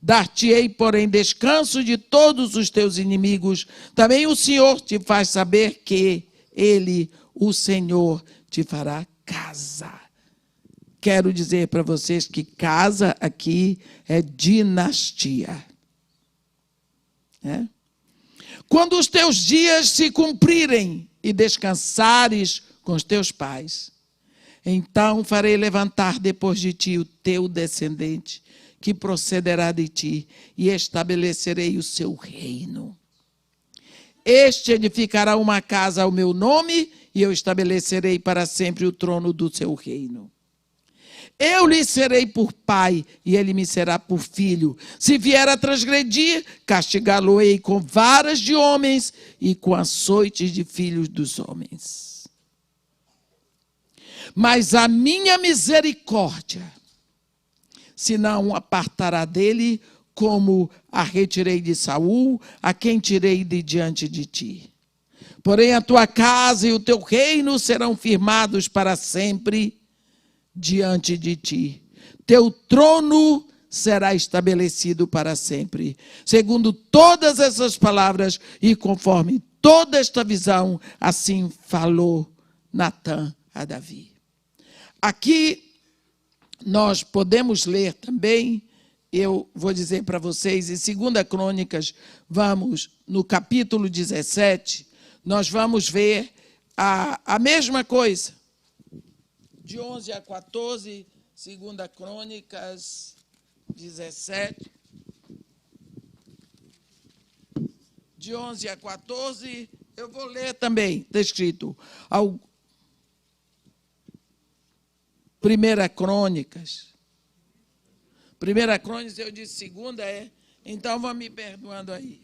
Dar-te-ei, porém, descanso de todos os teus inimigos. Também o Senhor te faz saber que Ele, o Senhor, te fará casa. Quero dizer para vocês que casa aqui é dinastia. Quando os teus dias se cumprirem e descansares com os teus pais, então farei levantar depois de ti o teu descendente, que procederá de ti, e estabelecerei o seu reino. Este edificará uma casa ao meu nome, e eu estabelecerei para sempre o trono do seu reino. Eu lhe serei por pai, e ele me será por filho. Se vier a transgredir, castigá-lo-ei com varas de homens e com açoites de filhos dos homens. Mas a minha misericórdia se não apartará dele, como a retirei de Saul, a quem tirei de diante de ti. Porém a tua casa e o teu reino serão firmados para sempre diante de ti. Teu trono será estabelecido para sempre. Segundo todas essas palavras e conforme toda esta visão, assim falou Natã a Davi. Aqui nós podemos ler também, eu vou dizer para vocês, em 2 Crônicas, vamos no capítulo 17, nós vamos ver a mesma coisa. De 11 a 14, 2 Crônicas 17. De 11 a 14, eu vou ler também, está escrito. 1 Crônicas. 1 Crônicas, eu disse segunda, então vão me perdoando aí.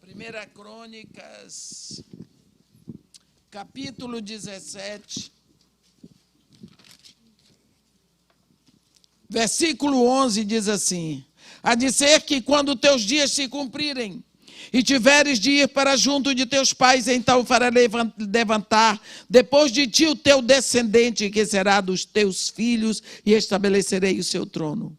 1 Crônicas, capítulo 17, versículo 11, diz assim: há de ser que quando teus dias se cumprirem, e tiveres de ir para junto de teus pais, então fará levantar depois de ti o teu descendente, que será dos teus filhos, e estabelecerei o seu trono.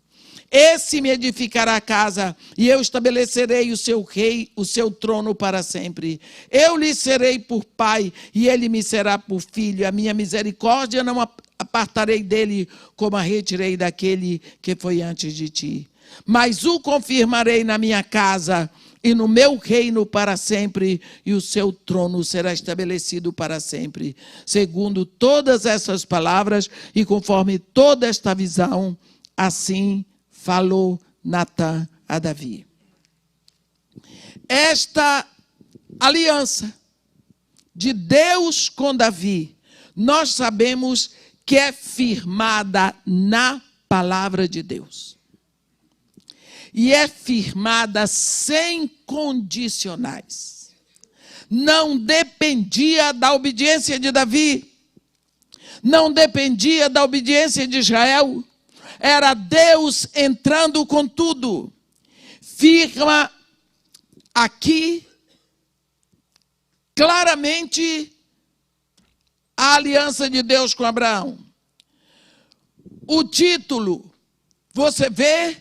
Esse me edificará a casa, e eu estabelecerei o seu rei, o seu trono para sempre. Eu lhe serei por pai, e ele me será por filho. A minha misericórdia não apartarei dele, como a retirei daquele que foi antes de ti. Mas o confirmarei na minha casa, e no meu reino para sempre, e o seu trono será estabelecido para sempre. Segundo todas essas palavras e conforme toda esta visão, assim falou Natã a Davi. Esta aliança de Deus com Davi, nós sabemos que é firmada na palavra de Deus. E é firmada sem condicionais. Não dependia da obediência de Davi, não dependia da obediência de Israel. Era Deus entrando com tudo. Firma aqui claramente a aliança de Deus com Abraão. O título, você vê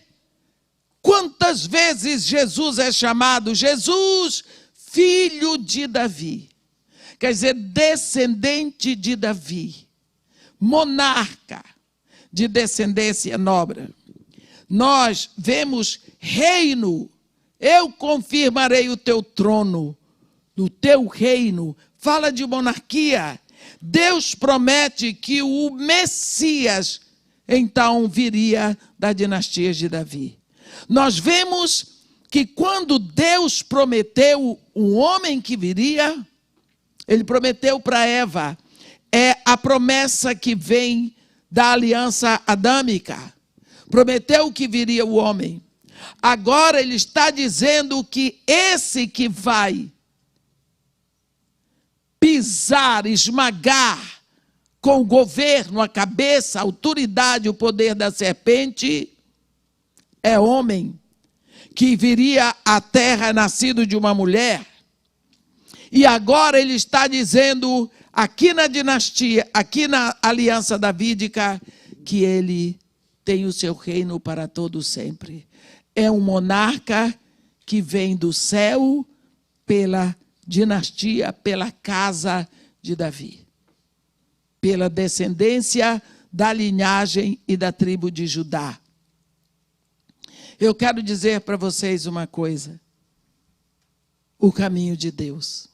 quantas vezes Jesus é chamado Jesus, filho de Davi. Quer dizer, descendente de Davi, monarca de descendência nobre. Nós vemos reino. Eu confirmarei o teu trono, do teu reino. Fala de monarquia. Deus promete que o Messias, então, viria da dinastia de Davi. Nós vemos que quando Deus prometeu o homem que viria, ele prometeu para Eva, é a promessa que vem da aliança adâmica. Prometeu que viria o homem. Agora ele está dizendo que esse que vai pisar, esmagar com o governo, a cabeça, a autoridade, o poder da serpente, é homem, que viria à terra nascido de uma mulher. E agora ele está dizendo, aqui na dinastia, aqui na aliança davídica, que ele tem o seu reino para todo sempre. É um monarca que vem do céu pela dinastia, pela casa de Davi, pela descendência da linhagem e da tribo de Judá. Eu quero dizer para vocês uma coisa: o caminho de Deus.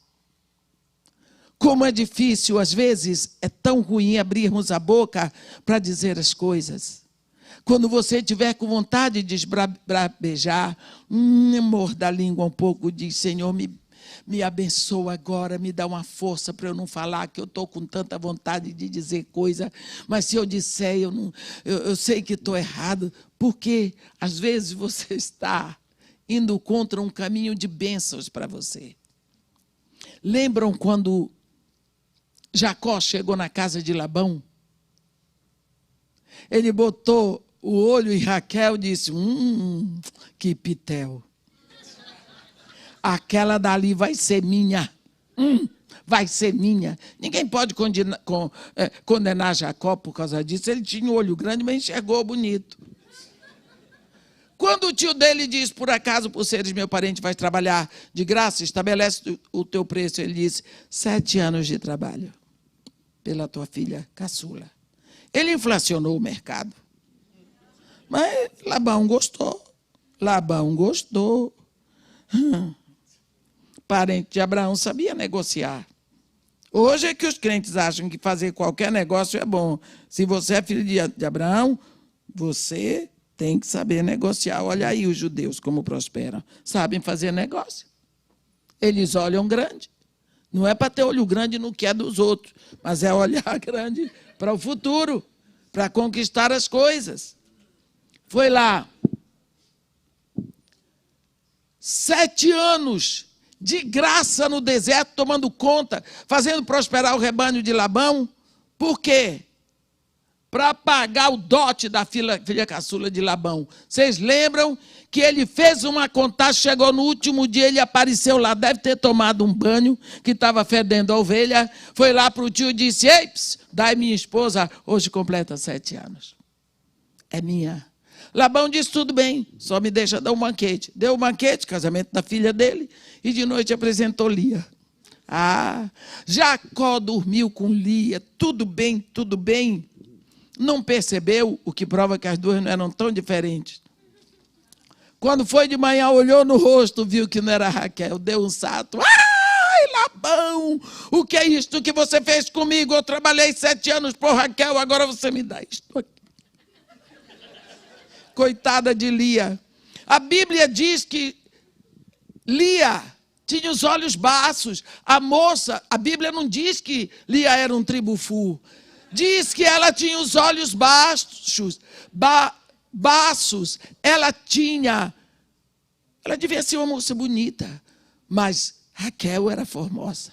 Como é difícil, às vezes, é tão ruim abrirmos a boca para dizer as coisas. Quando você tiver com vontade de esbravejar, morda a língua um pouco, diz: Senhor, me abençoa agora, me dá uma força para eu não falar, que eu estou com tanta vontade de dizer coisa, mas se eu disser, eu sei que estou errado, porque às vezes você está indo contra um caminho de bênçãos para você. Lembram quando Jacó chegou na casa de Labão? Ele botou o olho em Raquel e disse: que pitel. Aquela dali vai ser minha. Vai ser minha. Ninguém pode condenar Jacó por causa disso. Ele tinha um olho grande, mas enxergou bonito. Quando o tio dele diz: por acaso, por seres meu parente, vais trabalhar de graça, estabelece o teu preço. Ele disse: 7 anos de trabalho pela tua filha caçula. Ele inflacionou o mercado. Mas Labão gostou. Labão gostou. Parente de Abraão sabia negociar. Hoje é que os crentes acham que fazer qualquer negócio é bom. Se você é filho de Abraão, você tem que saber negociar. Olha aí os judeus como prosperam. Sabem fazer negócio. Eles olham grande. Não é para ter olho grande no que é dos outros, mas é olhar grande para o futuro, para conquistar as coisas. Foi lá. 7 anos de graça no deserto, tomando conta, fazendo prosperar o rebanho de Labão. Por quê? Para pagar o dote da filha caçula de Labão. Vocês lembram que ele fez uma contagem, chegou no último dia, ele apareceu lá, deve ter tomado um banho, que estava fedendo a ovelha, foi lá para o tio e disse: ei, dai minha esposa, hoje completa 7 anos. É minha. Labão disse: tudo bem, só me deixa dar um banquete. Deu um banquete, casamento da filha dele, e de noite apresentou Lia. Jacó dormiu com Lia, tudo bem, tudo bem. Não percebeu, o que prova que as duas não eram tão diferentes. Quando foi de manhã, olhou no rosto, viu que não era Raquel, deu um salto. Ai, Labão, o que é isto que você fez comigo? Eu trabalhei 7 anos por Raquel, agora você me dá isto aqui. Coitada de Lia. A Bíblia diz que Lia tinha os olhos baços. A moça, a Bíblia não diz que Lia era um tribufu. Diz que ela tinha os olhos baços. Ela devia ser uma moça bonita, mas Raquel era formosa,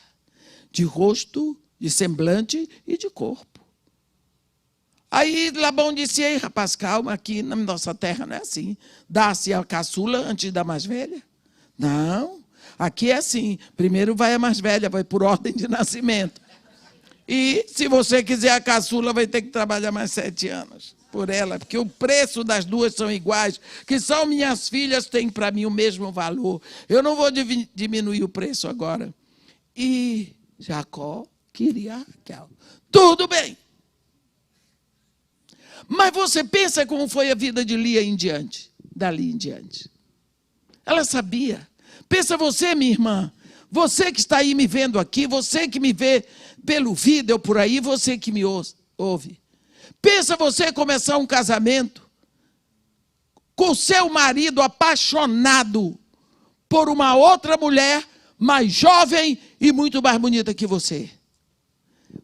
de rosto, de semblante e de corpo. Aí Labão disse: ei, rapaz, calma, aqui na nossa terra não é assim. Dá-se a caçula antes da mais velha? Não, aqui é assim, primeiro vai a mais velha, vai por ordem de nascimento. E se você quiser a caçula, vai ter que trabalhar mais 7 anos por ela, porque o preço das duas são iguais, que são minhas filhas, têm para mim o mesmo valor. Eu não vou diminuir o preço agora. E Jacó queria Raquel. Tudo bem. Mas você pensa como foi a vida de Lia em diante, dali em diante. Ela sabia. Pensa você, minha irmã, Você que está aí me vendo aqui, você que me vê pelo vídeo por aí, você que me ouve. Pensa você começar um casamento com seu marido apaixonado por uma outra mulher mais jovem e muito mais bonita que você.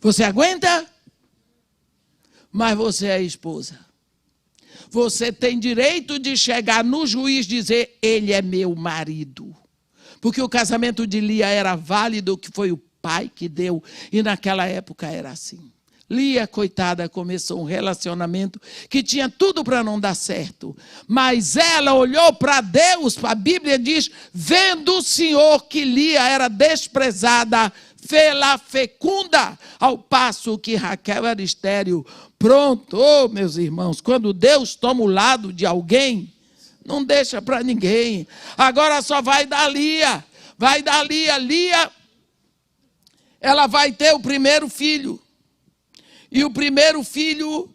Você aguenta? Mas você é a esposa. Você tem direito de chegar no juiz e dizer, ele é meu marido. Porque o casamento de Lia era válido, que foi o pai que deu, e naquela época era assim. Lia, coitada, começou um relacionamento que tinha tudo para não dar certo. Mas ela olhou para Deus, a Bíblia diz, vendo o Senhor que Lia era desprezada, fê-la fecunda, ao passo que Raquel era estéril. Pronto, meus irmãos, quando Deus toma o lado de alguém, não deixa para ninguém. Agora só vai dar Lia. Vai dar Lia. Lia, ela vai ter o primeiro filho. E o primeiro filho,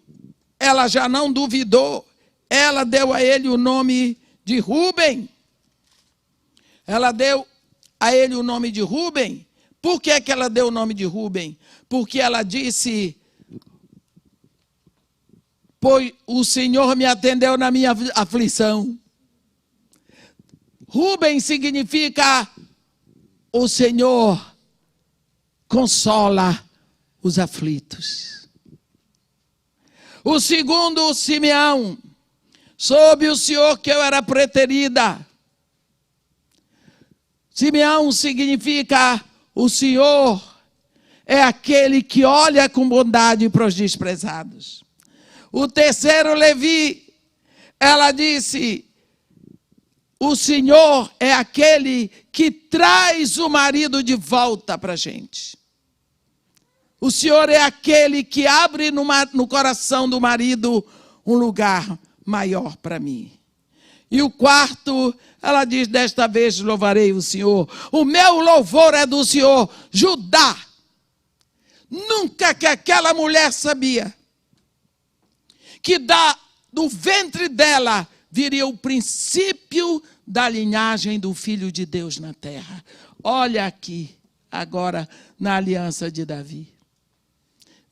ela já não duvidou. Ela deu a ele o nome de Rúben. Ela deu a ele o nome de Rúben. Por que que ela deu o nome de Rúben? Porque ela disse, pois o Senhor me atendeu na minha aflição. Rúben significa o Senhor consola os aflitos. O segundo, Simeão, soube o Senhor que eu era preterida. Simeão significa o Senhor é aquele que olha com bondade para os desprezados. O terceiro, Levi, ela disse, o Senhor é aquele que traz o marido de volta para a gente. O Senhor é aquele que abre no coração do marido um lugar maior para mim. E o quarto, ela diz, desta vez louvarei o Senhor. O meu louvor é do Senhor. Judá. Nunca que aquela mulher sabia que do ventre dela viria o princípio da linhagem do Filho de Deus na terra. Olha aqui, agora, na aliança de Davi.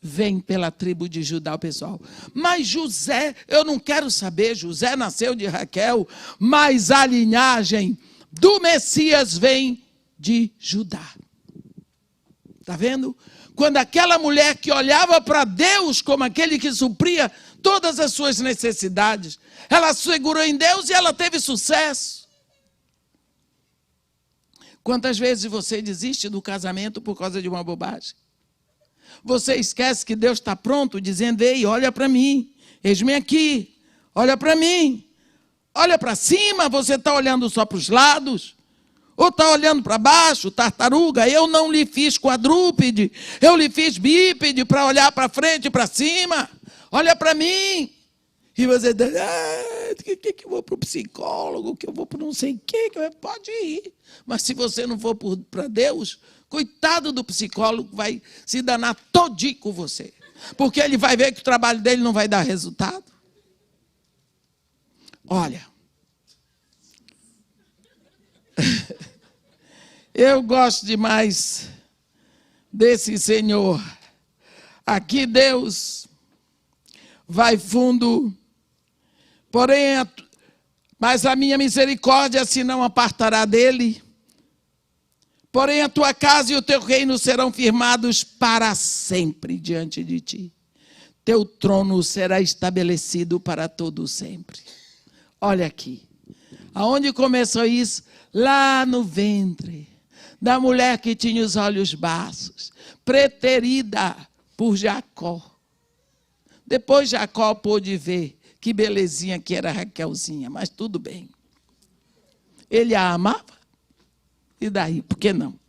Vem pela tribo de Judá o pessoal. Mas José, eu não quero saber, José nasceu de Raquel, mas a linhagem do Messias vem de Judá. Está vendo? Quando aquela mulher que olhava para Deus como aquele que supria todas as suas necessidades, ela segurou em Deus e ela teve sucesso. Quantas vezes você desiste do casamento por causa de uma bobagem? Você esquece que Deus está pronto, dizendo, ei, olha para mim, eis-me aqui, olha para mim, olha para cima, você está olhando só para os lados, ou está olhando para baixo, tartaruga, eu não lhe fiz quadrúpede, eu lhe fiz bípede para olhar para frente e para cima, olha para mim. E você diz, que eu vou para o psicólogo, que eu vou para não sei o que pode ir. Mas se você não for para Deus, coitado do psicólogo, vai se danar todinho com você. Porque ele vai ver que o trabalho dele não vai dar resultado. Olha, eu gosto demais desse Senhor. Aqui Deus vai fundo, porém, mas a minha misericórdia se não apartará dele. Porém, a tua casa e o teu reino serão firmados para sempre diante de ti. Teu trono será estabelecido para todo sempre. Olha aqui. Aonde começou isso? Lá no ventre da mulher que tinha os olhos baços, preterida por Jacó. Depois Jacó pôde ver que belezinha que era Raquelzinha, mas tudo bem. Ele a amava. E daí, por que não?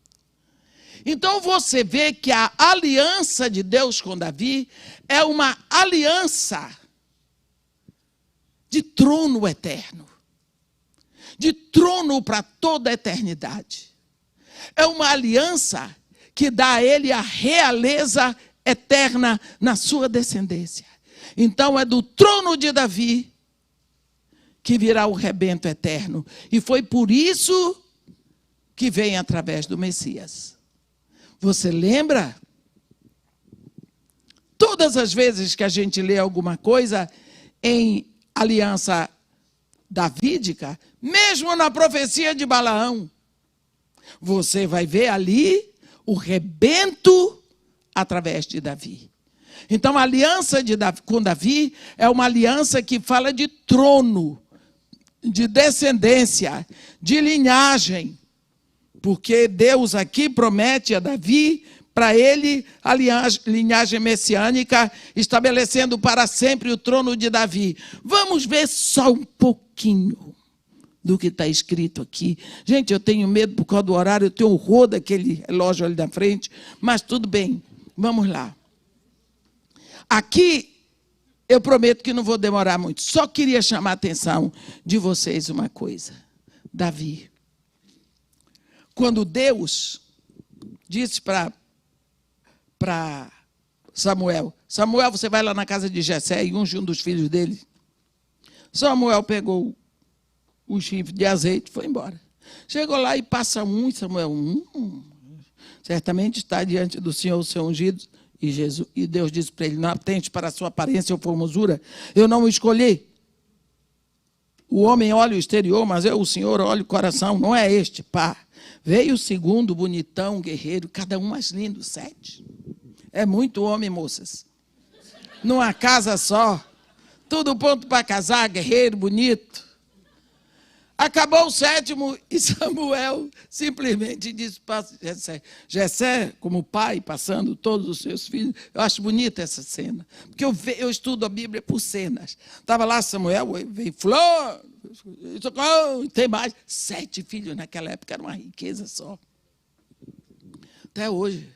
Então você vê que a aliança de Deus com Davi é uma aliança de trono eterno. De trono para toda a eternidade. É uma aliança que dá a ele a realeza eterna na sua descendência. Então é do trono de Davi que virá o rebento eterno. E foi por isso que vem através do Messias. Você lembra? Todas as vezes que a gente lê alguma coisa em aliança davídica, mesmo na profecia de Balaão, você vai ver ali o rebento através de Davi. Então, a aliança com Davi é uma aliança que fala de trono, de descendência, de linhagem. Porque Deus aqui promete a Davi, para ele, a linhagem messiânica, estabelecendo para sempre o trono de Davi. Vamos ver só um pouquinho do que está escrito aqui. Gente, eu tenho medo por causa do horário, eu tenho horror daquele relógio ali da frente, mas tudo bem, vamos lá. Aqui, eu prometo que não vou demorar muito. Só queria chamar a atenção de vocês uma coisa. Davi. Quando Deus disse para Samuel, Samuel, você vai lá na casa de Jessé e unge um dos filhos dele. Samuel pegou o chifre de azeite e foi embora. Chegou lá e passa um, e Samuel, certamente está diante do Senhor o seu ungido. E Deus disse para ele, não atente para a sua aparência ou formosura, eu não o escolhi. O homem olha o exterior, mas o Senhor olha o coração, não é este, pá. Veio o segundo, bonitão, guerreiro, cada um mais lindo, 7. É muito homem, moças. Numa casa só, tudo pronto para casar, guerreiro, bonito. Acabou o 7º e Samuel simplesmente disse para Jessé. Jessé, como pai, passando todos os seus filhos. Eu acho bonita essa cena. Porque eu estudo a Bíblia por cenas. Estava lá Samuel, veio flor, tem mais. 7 filhos naquela época, era uma riqueza só. Até hoje.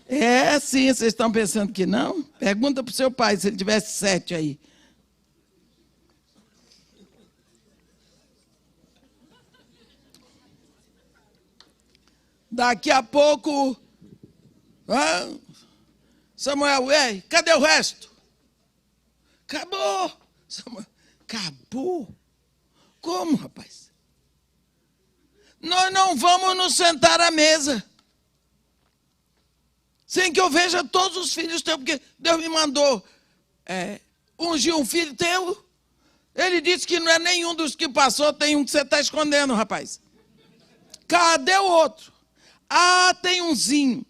É sim, vocês estão pensando que não? Pergunta para o seu pai se ele tivesse 7 aí. Daqui a pouco, Samuel, ei, cadê o resto? Acabou. Samuel, acabou? Como, rapaz? Nós não vamos nos sentar à mesa sem que eu veja todos os filhos teus, porque Deus me mandou ungir um filho teu. Ele disse que não é nenhum dos que passou, tem um que você está escondendo, rapaz. Cadê o outro? Ah, tem umzinho.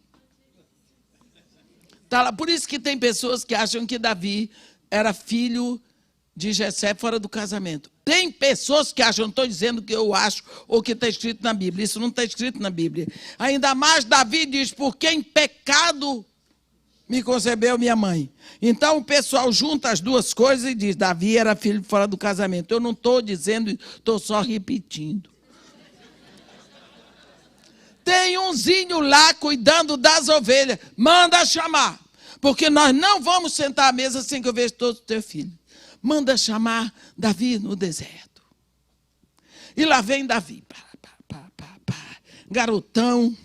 Tá lá. Por isso que tem pessoas que acham que Davi era filho de Jessé fora do casamento. Tem pessoas que acham, não estou dizendo que eu acho, ou que está escrito na Bíblia. Isso não está escrito na Bíblia. Ainda mais Davi diz, porque em pecado me concebeu minha mãe. Então o pessoal junta as duas coisas e diz, Davi era filho fora do casamento. Eu não estou dizendo, estou só repetindo. Tem umzinho lá cuidando das ovelhas. Manda chamar. Porque nós não vamos sentar à mesa sem que eu veja todos os teus filhos. Manda chamar Davi no deserto. E lá vem Davi. Garotão.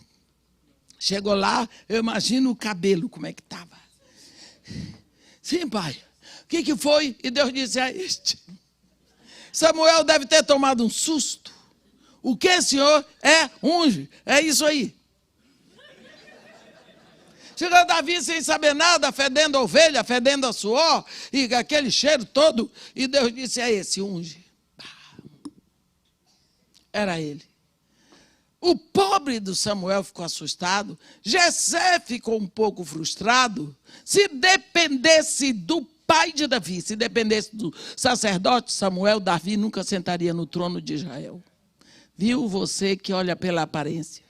Chegou lá, eu imagino o cabelo, como é que estava. Sim, pai. O que foi? E Deus disse a este. Samuel deve ter tomado um susto. O que, senhor? Unge. É isso aí. Chegou Davi sem saber nada, fedendo a ovelha, fedendo a suor, e aquele cheiro todo. E Deus disse, é esse, unge. Era ele. O pobre do Samuel ficou assustado. Jessé ficou um pouco frustrado. Se dependesse do pai de Davi, se dependesse do sacerdote Samuel, Davi nunca sentaria no trono de Israel. Viu você que olha pela aparência?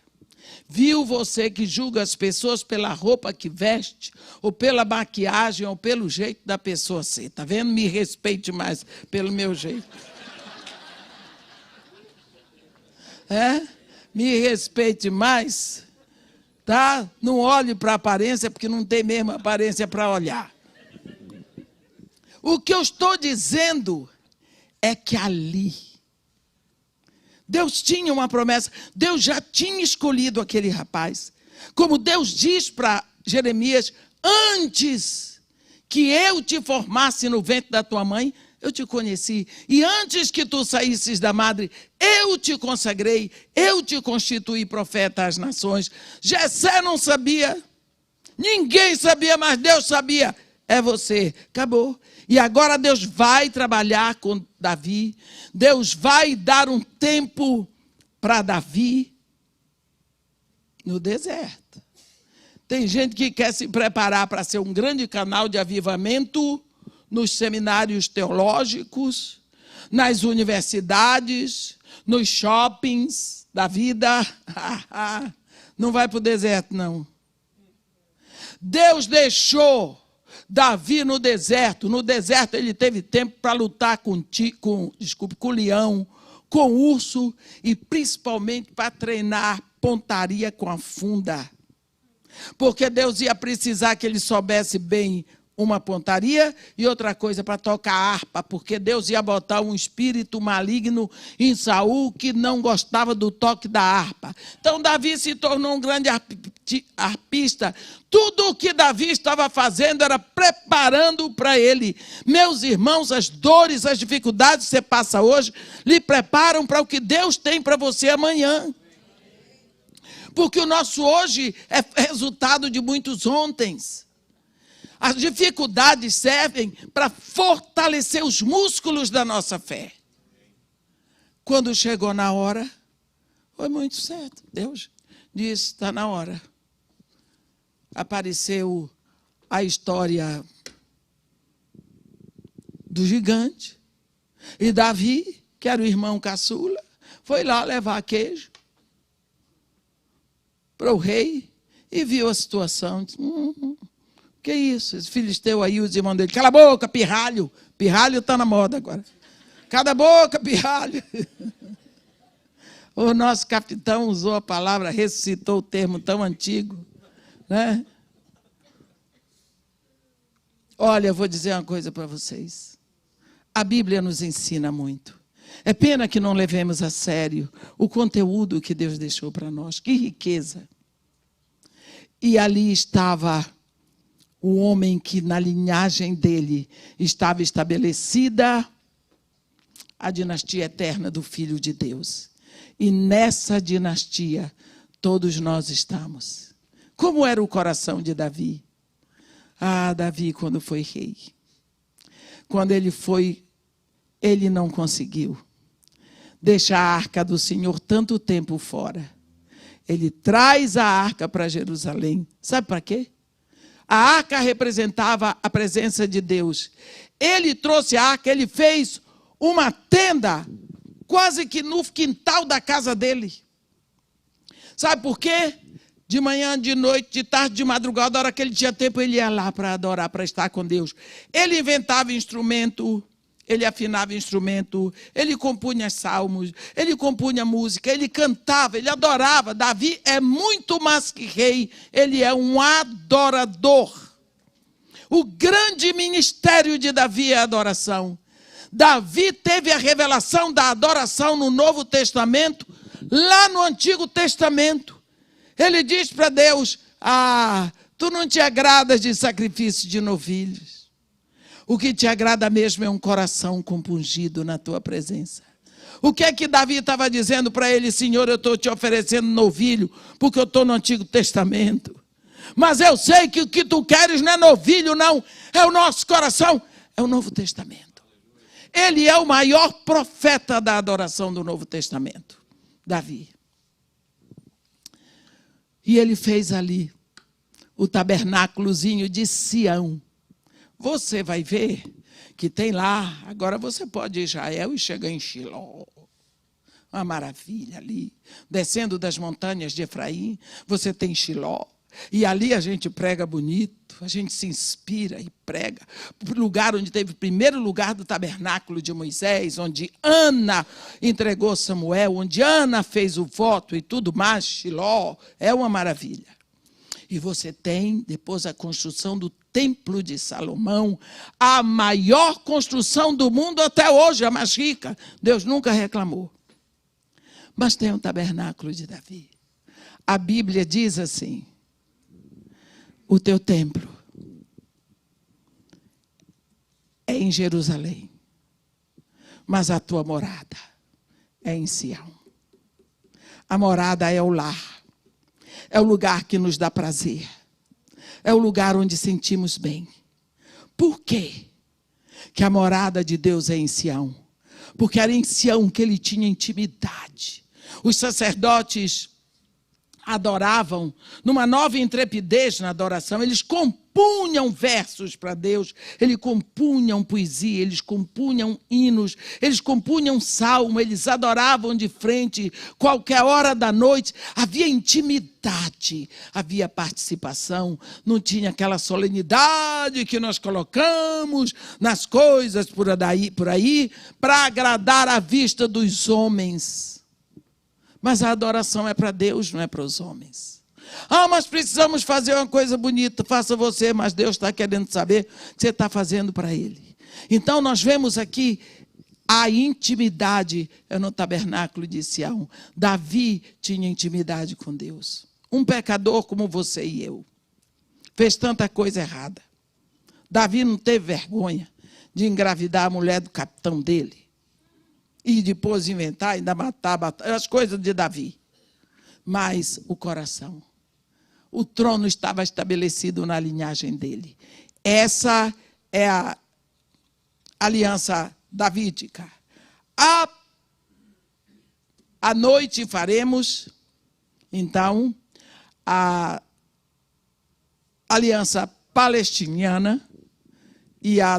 Viu você que julga as pessoas pela roupa que veste, ou pela maquiagem, ou pelo jeito da pessoa ser? Está vendo? Me respeite mais pelo meu jeito. Me respeite mais, tá? Não olhe para a aparência, porque não tem mesmo aparência para olhar. O que eu estou dizendo é que ali Deus tinha uma promessa, Deus já tinha escolhido aquele rapaz. Como Deus diz para Jeremias, antes que eu te formasse no ventre da tua mãe, eu te conheci. E antes que tu saísses da madre, eu te consagrei, eu te constituí profeta às nações. Jessé não sabia, ninguém sabia, mas Deus sabia. É você. Acabou. E agora Deus vai trabalhar com Davi. Deus vai dar um tempo para Davi no deserto. Tem gente que quer se preparar para ser um grande canal de avivamento nos seminários teológicos, nas universidades, nos shoppings da vida. Não vai para o deserto, não. Deus deixou Davi no deserto. No deserto ele teve tempo para lutar com o leão, com o urso e principalmente para treinar pontaria com a funda. Porque Deus ia precisar que ele soubesse bem uma pontaria e outra coisa para tocar harpa, porque Deus ia botar um espírito maligno em Saul que não gostava do toque da harpa. Então Davi se tornou um grande harpista. Tudo o que Davi estava fazendo era preparando para ele. Meus irmãos, as dores, as dificuldades que você passa hoje, lhe preparam para o que Deus tem para você amanhã. Porque o nosso hoje é resultado de muitos ontens. As dificuldades servem para fortalecer os músculos da nossa fé. Quando chegou na hora, foi muito certo. Deus disse, está na hora. Apareceu a história do gigante. E Davi, que era o irmão caçula, foi lá levar queijo para o rei e viu a situação. Disse, que isso? Esse filisteu aí, os irmãos dele. Cala a boca, pirralho. Pirralho está na moda agora. Cala a boca, pirralho. O nosso capitão usou a palavra, ressuscitou o termo tão antigo. Né? Olha, eu vou dizer uma coisa para vocês. A Bíblia nos ensina muito. É pena que não levemos a sério o conteúdo que Deus deixou para nós. Que riqueza. E ali estava o homem que na linhagem dele estava estabelecida a dinastia eterna do Filho de Deus. E nessa dinastia todos nós estamos. Como era o coração de Davi? Ah, Davi, quando foi rei. Quando ele foi, ele não conseguiu deixar a arca do Senhor tanto tempo fora. Ele traz a arca para Jerusalém. Sabe para quê? A arca representava a presença de Deus. Ele trouxe a arca, ele fez uma tenda quase que no quintal da casa dele. Sabe por quê? De manhã, de noite, de tarde, de madrugada, a hora que ele tinha tempo, ele ia lá para adorar, para estar com Deus. Ele inventava instrumento, ele afinava instrumento, ele compunha salmos, ele compunha música, ele cantava, ele adorava. Davi é muito mais que rei, ele é um adorador. O grande ministério de Davi é a adoração. Davi teve a revelação da adoração no Novo Testamento, lá no Antigo Testamento. Ele diz para Deus, tu não te agradas de sacrifício de novilhos. O que te agrada mesmo é um coração compungido na tua presença. O que é que Davi estava dizendo para ele? Senhor, eu estou te oferecendo novilho, porque eu estou no Antigo Testamento. Mas eu sei que o que tu queres não é novilho, não. É o nosso coração, é o Novo Testamento. Ele é o maior profeta da adoração do Novo Testamento, Davi. E ele fez ali o tabernáculozinho de Sião. Você vai ver que tem lá, agora você pode ir a Israel e chegar em Shiló. Uma maravilha ali. Descendo das montanhas de Efraim, você tem Shiló. E ali a gente prega bonito, a gente se inspira e prega. O lugar onde teve o primeiro lugar do tabernáculo de Moisés, onde Ana entregou Samuel, onde Ana fez o voto e tudo mais, Shiló, é uma maravilha. E você tem, depois, a construção do Templo de Salomão, a maior construção do mundo até hoje, a mais rica. Deus nunca reclamou. Mas tem o tabernáculo de Davi. A Bíblia diz assim, o teu templo é em Jerusalém. mas a tua morada é em Sião. A morada é o lar. É o lugar que nos dá prazer. É o lugar onde sentimos bem. Por quê que a morada de Deus é em Sião? Porque era em Sião que ele tinha intimidade. Os sacerdotes adoravam numa nova intrepidez na adoração. Eles compunham versos para Deus, eles compunham poesia, eles compunham hinos, eles compunham salmo, eles adoravam de frente, qualquer hora da noite. Havia intimidade, havia participação, não tinha aquela solenidade que nós colocamos nas coisas por aí para agradar a vista dos homens. Mas a adoração é para Deus, não é para os homens. Mas precisamos fazer uma coisa bonita. Faça você, mas Deus está querendo saber o que você está fazendo para Ele. Então nós vemos aqui a intimidade no tabernáculo de Sião. Davi tinha intimidade com Deus. Um pecador como você e eu fez tanta coisa errada. Davi não teve vergonha de engravidar a mulher do capitão dele. E depois inventar, ainda matar as coisas de Davi. Mas o coração. O trono estava estabelecido na linhagem dele. Essa é a aliança davídica. À noite faremos, então, a aliança palestiniana e a